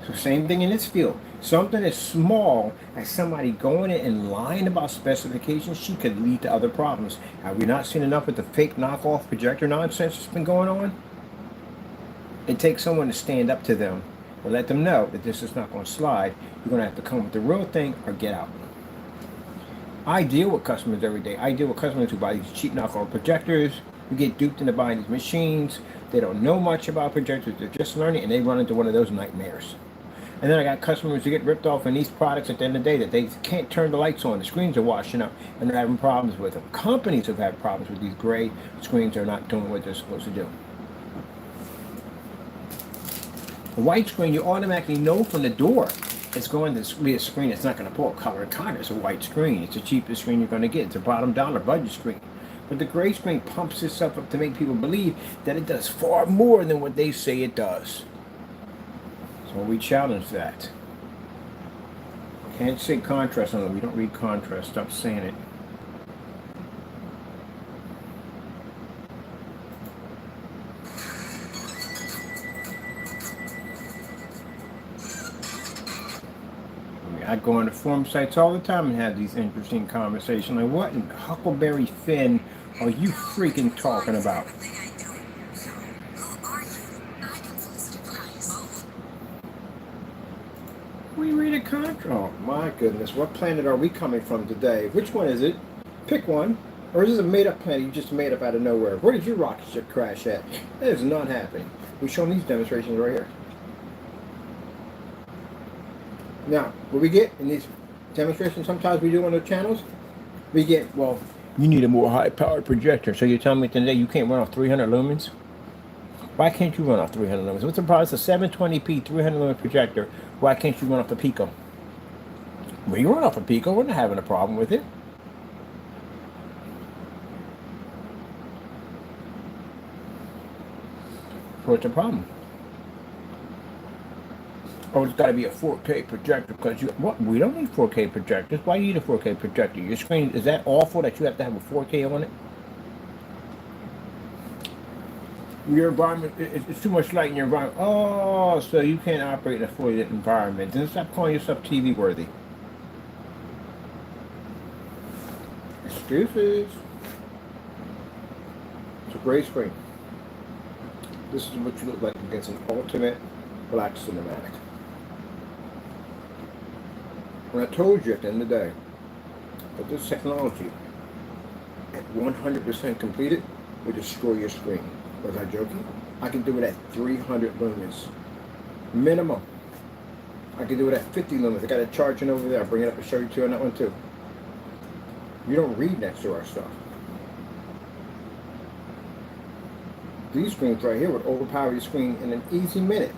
So same thing in this field. Something as small as somebody going in and lying about specifications, she could lead to other problems. Have we not seen enough with the fake knockoff projector nonsense that's been going on? It takes someone to stand up to them and let them know that this is not going to slide. You're going to have to come with the real thing or get out. I deal with customers every day. I deal with customers who buy these cheap knockoff projectors, who get duped into buying these machines. They don't know much about projectors. They're just learning, and they run into one of those nightmares. And then I got customers who get ripped off in these products at the end of the day that they can't turn the lights on. The screens are washing up, and they're having problems with them. Companies have had problems with these gray screens. They're not doing what they're supposed to do. A white screen, you automatically know from the door it's going to be a screen that's not going to pull color and color. It's a white screen. It's the cheapest screen you're going to get. It's a bottom dollar budget screen. But the gray screen pumps itself up to make people believe that it does far more than what they say it does. So we challenge that. Can't say contrast on it. We don't read contrast. Stop saying it. I go on the forum sites all the time and have these interesting conversations. Like, what in Huckleberry Finn are you freaking talking about? We read a contract. Oh my goodness, what planet are we coming from today? Which one is it? Pick one. Or is this a made-up planet you just made up out of nowhere? Where did your rocket ship crash at? That is not happening. We're showing these demonstrations right here. Now, what we get in these demonstrations, sometimes we do on the channels, we get, well, you need a more high-powered projector. So you're telling me today you can't run off 300 lumens? Why can't you run off 300 lumens? What's the problem? It's a 720p 300 lumen projector. Why can't you run off the Pico? Well, you run off a Pico, we're not having a problem with it. So what's the problem? Oh, it's got to be a 4K projector because you, what? We don't need 4K projectors. Why do you need a 4K projector? Your screen, is that awful that you have to have a 4K on it? Your environment, it's too much light in your environment. Oh, so you can't operate in a fully lit environment. Then stop calling yourself TV worthy. Excuses. It's a gray screen. This is what you look like against an ultimate black cinematic. And I told you at the end of the day that this technology, at 100% completed, will destroy your screen. Was I joking? I can do it at 300 lumens. Minimum. I can do it at 50 lumens. I got it charging over there. I'll bring it up and show you too on that one too. You don't read next to our stuff. These screens right here would overpower your screen in an easy minute.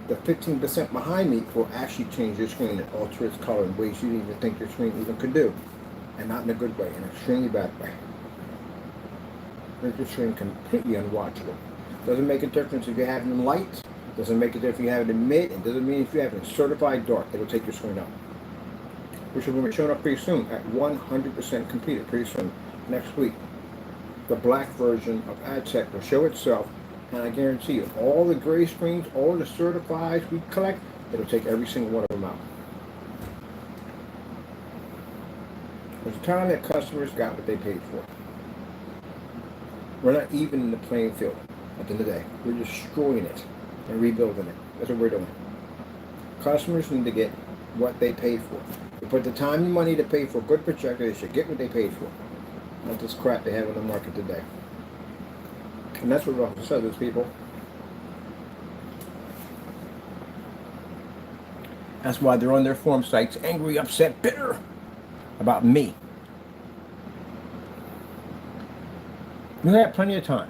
The 15% behind me will actually change your screen and alter its color in ways you didn't even think your screen even could do. And not in a good way, in an extremely bad way. Make your screen completely unwatchable. Doesn't make a difference if you have it in light. Doesn't make a difference if you have it in mid. It doesn't mean if you have it in certified dark. It'll take your screen up. Which will be showing up pretty soon at 100% completed pretty soon. Next week. The black version of AdTech will show itself. And I guarantee you, all the gray screens, all the certifieds we collect, it'll take every single one of them out. There's a time that customers got what they paid for. We're not even in the playing field at the end of the day. We're destroying it and rebuilding it. That's what we're doing. Customers need to get what they paid for. You put the time and money to pay for a good projector, they should get what they paid for. Not this crap they have on the market today. And that's what Russell says to people. That's why they're on their forum sites, angry, upset, bitter about me. You have plenty of time.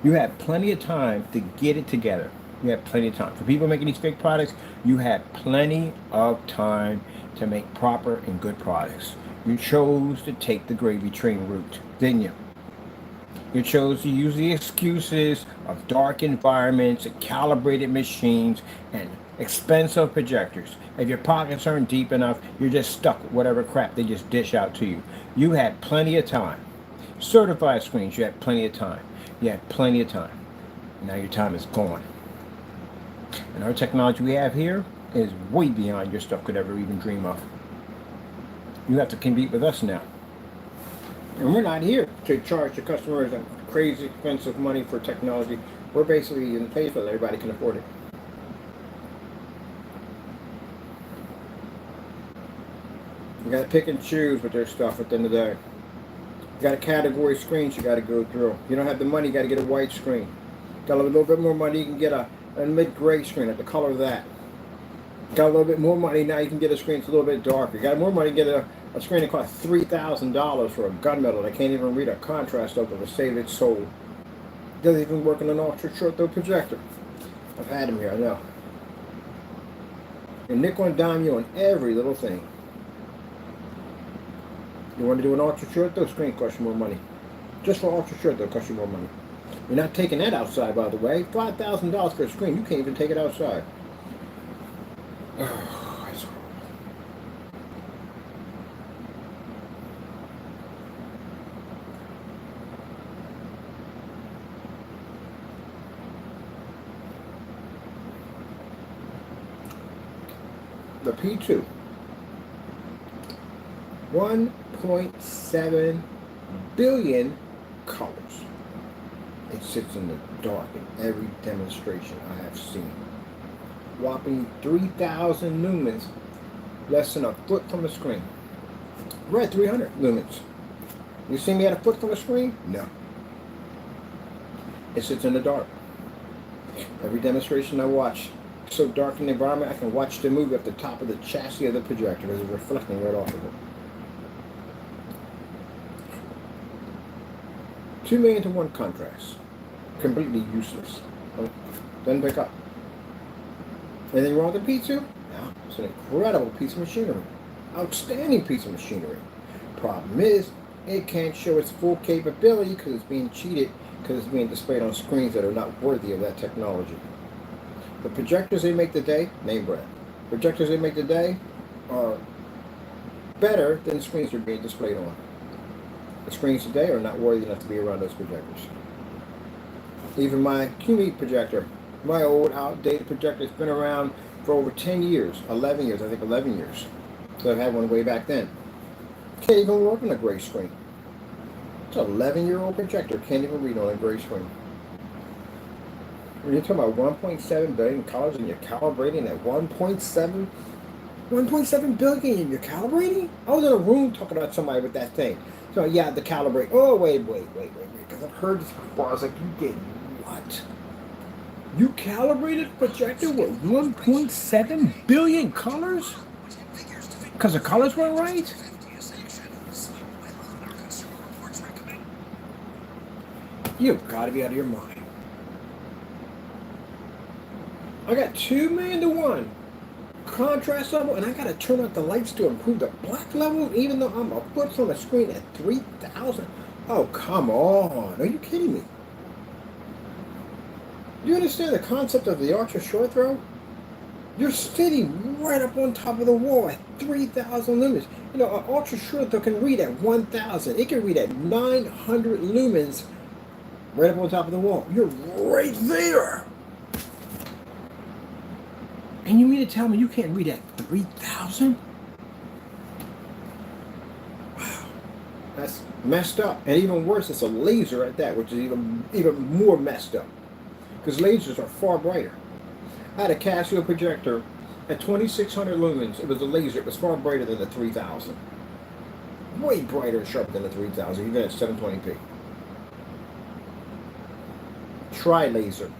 You have plenty of time to get it together. You have plenty of time. For people making these fake products, you have plenty of time to make proper and good products. You chose to take the gravy train route, didn't you? You chose to use the excuses of dark environments and calibrated machines and expensive projectors. If your pockets aren't deep enough, you're just stuck with whatever crap they just dish out to you. You had plenty of time. Certified screens, you had plenty of time. You had plenty of time. Now your time is gone. And our technology we have here is way beyond your stuff could ever even dream of. You have to compete with us now. And we're not here to charge the customers a crazy expensive money for technology. We're basically in place so that everybody can afford it. You gotta pick and choose with their stuff at the end of the day. You got a category screens you gotta go through. You don't have the money, you gotta get a white screen. Got a little bit more money, you can get a mid-gray screen at the color of that. Got a little bit more money, now you can get a screen that's a little bit darker. You got more money, get a screen that costs $3,000 for a gunmetal that can't even read a contrast over to save its soul. Doesn't even work on an ultra short throw projector. I've had them here, I know. And nickel and dime you on every little thing. You want to do an ultra short throw screen, costs you more money. Just for ultra short throw, costs you more money. You're not taking that outside, by the way. $5,000 for a screen, you can't even take it outside. Oh, that's horrible. The P2, 1.7 billion colors. It sits in the dark in every demonstration I have seen. Whopping 3,000 lumens, less than a foot from the screen. We're at 300 lumens. You see me at a foot from the screen? No. It sits in the dark. Every demonstration I watch, so dark in the environment, I can watch the movie at the top of the chassis of the projector because it's reflecting right off of it. 2 million to 1 contrast. Completely useless. Doesn't pick up. Anything wrong with the P2? No. It's an incredible piece of machinery. Outstanding piece of machinery. Problem is, it can't show its full capability because it's being cheated, because it's being displayed on screens that are not worthy of that technology. The projectors they make today, name brand. Projectors they make today are better than the screens they're being displayed on. The screens today are not worthy enough to be around those projectors. Even my QME projector, my old outdated projector, has been around for over 10 years, 11 years, I think 11 years. So I've had one way back then. Can't even work on a gray screen. It's an 11-year-old projector, can't even read on a gray screen. When you're talking about 1.7 billion colors and you're calibrating at 1.7 billion and you're calibrating? I was in a room talking about somebody with that thing. So yeah, the calibrate. Oh, wait. Because I've heard this before. I was like, you did what? You calibrated a projector with 1.7 billion colors? Because the colors weren't right? You've got to be out of your mind. I got 2 million to 1 contrast level, and I got to turn out the lights to improve the black level, even though I'm a foot from the screen at 3,000. Oh, come on. Are you kidding me? You understand the concept of the ultra short throw? You're sitting right up on top of the wall at 3,000 lumens. You know, an ultra short throw can read at 1,000. It can read at 900 lumens right up on top of the wall. You're right there. And you mean to tell me you can't read at 3,000? Wow. That's messed up. And even worse, it's a laser at that, which is even more messed up. Because lasers are far brighter. I had a Casio projector at 2,600 lumens. It was a laser. It was far brighter than the 3,000. Way brighter and sharper than the 3,000, even at 720p. Tri-laser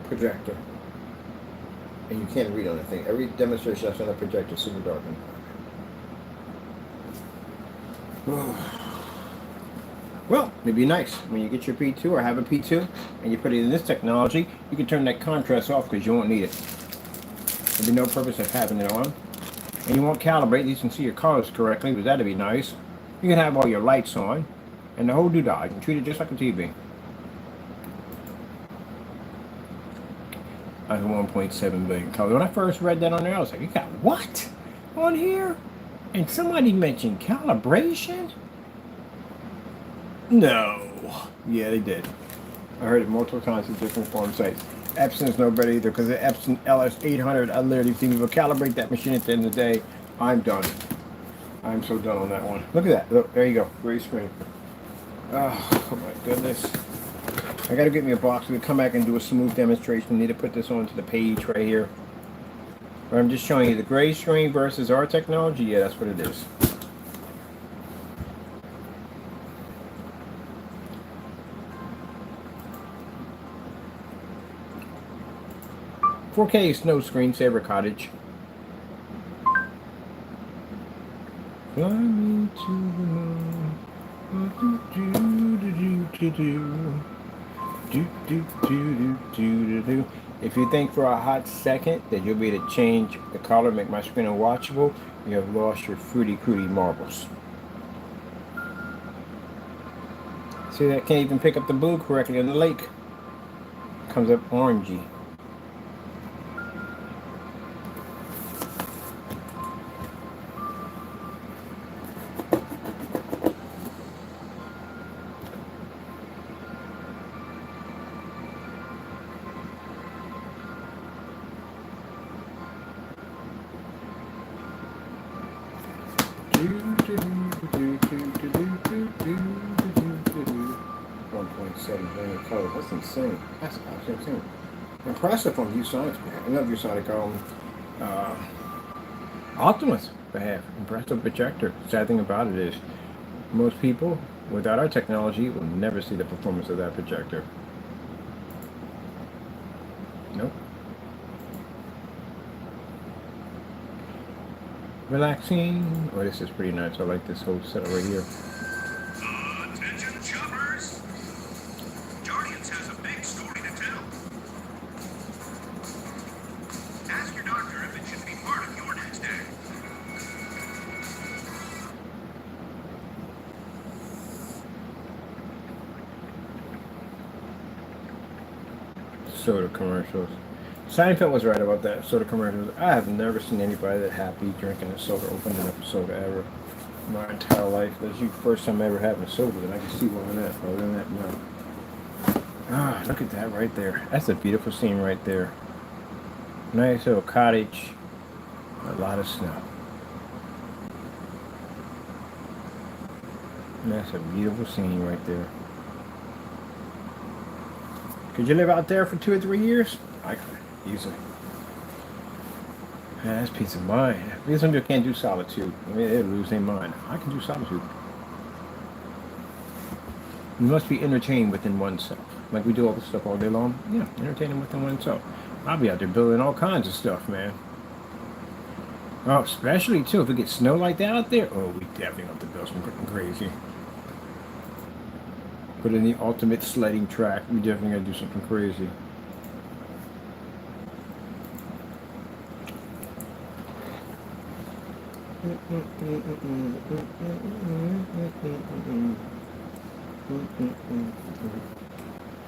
projector. And you can't read on the thing. Every demonstration I've done on a projector is super dark. Well, it'd be nice when you get your P2 or have a P2 and you put it in this technology, you can turn that contrast off because you won't need it. There'll be no purpose of having it on. And you won't calibrate, you can see your colors correctly, but that'd be nice. You can have all your lights on And the whole doodah. You can treat it just like a TV. I have 1.7 billion colors. When I first read that on there, I was like, you got what on here? And somebody mentioned calibration? No. Yeah, they did. I heard it multiple times in different form sites. Epson's no better either, because the Epson LS800, I literally think if you calibrate that machine at the end of the day, I'm done. I'm so done on that one. Look at that. Look, there you go. Gray screen. Oh my goodness. I gotta get me a box. We'll come back and do a smooth demonstration. Need to put this onto the page right here. But I'm just showing you the gray screen versus our technology. Yeah, that's what it is. "4K Snow Screensaver Cottage." Fly me to the moon. If you think for a hot second that you'll be able to change the color, make my screen unwatchable, you have lost your fruity marbles. See, that can't even pick up the blue correctly in the lake. Comes up orangey. That's insane. That's absolutely insane. Impressive on ViewSonic, man. Not ViewSonic, Optimus behalf. Impressive projector. Sad thing about it is, most people, without our technology, will never see the performance of that projector. Nope. Relaxing. Oh, this is pretty nice. I like this whole setup right here. Attention shoppers! Guardians has a big story to tell. Ask your doctor if it should be part of your next day. Soda commercials. Seinfeld was right about that. Soda commercials. I have never seen anybody that happy drinking a soda, opening up a soda ever. My entire life. That's the first time I ever having a soda, and I can see one of that. Other than that, no. Ah, look at that right there. That's a beautiful scene right there. Nice little cottage. A lot of snow. And that's a beautiful scene right there. Could you live out there for 2 or 3 years? I could. Easily. Man, that's peace of mind. Because some people can't do solitude. I mean, they'll lose their mind. I can do solitude. You must be entertained within oneself. Like we do all this stuff all day long. Yeah, entertaining within oneself. I'll be out there building all kinds of stuff, man. Oh, especially too, if it gets snow like that out there. Oh, we definitely have to build something crazy. Put in the ultimate sledding track. We definitely gotta do something crazy.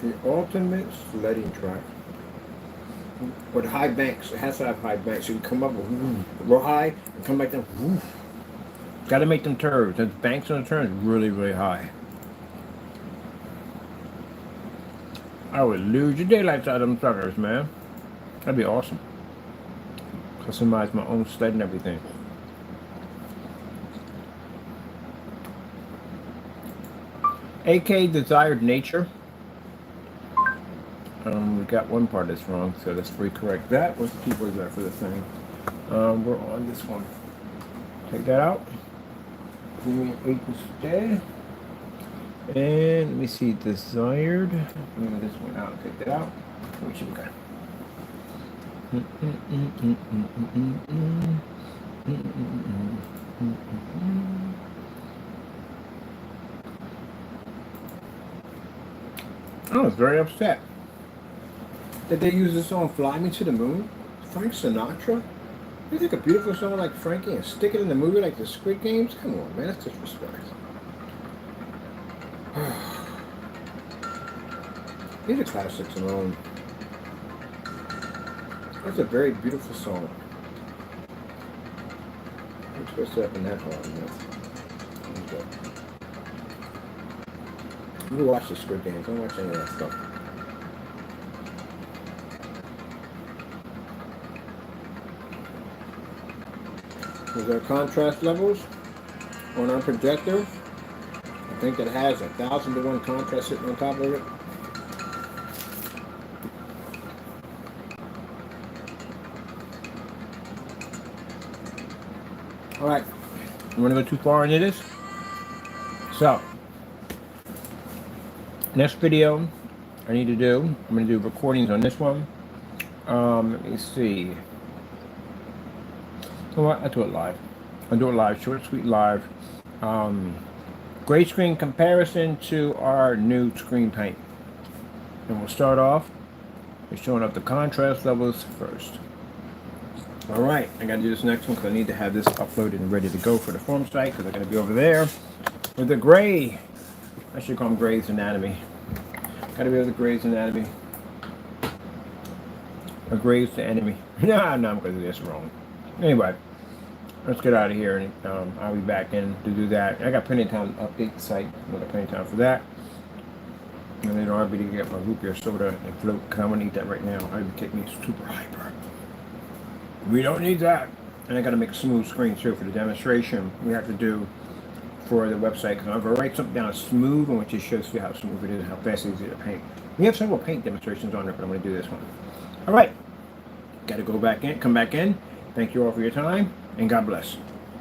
The ultimate sledding track. With high banks. It has to have high banks. So you come up real high and come back down. Got to make them turns. The banks on the turns really, really high. I would lose your daylights out of them suckers, man. That'd be awesome. Customize my own sled and everything. AK Desired Nature. We got one part that's wrong, so let's recorrect that. What's the keyboard there for the thing? We're on this one. Take that out. Give me 8 instead. And let me see, desired. Move this one out. Take that out. We should be good. I was very upset that they used this song "Fly Me to the Moon." Frank Sinatra. You take a beautiful song like Frankie and stick it in the movie like the Squid Games? Come on, man, that's disrespect. These are classics alone. That's a very beautiful song. I'm supposed to happen that hard, you know. You watch the Squid Games. Don't watch any of that stuff. These are contrast levels on our projector. I think it has 1,000:1 contrast sitting on top of it. Alright, you want to go too far into this? So, next video I need to do, I'm going to do recordings on this one. Let me see. You know what? I'll do it live. I'll do it live, short, sweet, live. Gray screen comparison to our new screen paint. And we'll start off by showing up the contrast levels first. Alright, I gotta do this next one because I need to have this uploaded and ready to go for the form site because I gotta be over there with the gray. I should call them Gray's Anatomy. Gotta be with the Gray's Anatomy. Or Gray's the Enemy. No, I'm gonna do this wrong. Anyway, let's get out of here and I'll be back in to do that. I got plenty of time to update the site. I got plenty of time for that. And then I'll be to get my root beer soda and float because I'm gonna eat that right now. I'd be taking me super hyper. We don't need that. And I got to make a smooth screen too for the demonstration we have to do for the website because I'm going to write something down smooth and which just shows you how smooth it is and how fast it is to paint. We have several paint demonstrations on there, but I'm going to do this one. All right. Got to go back in, come back in. Thank you all for your time and God bless.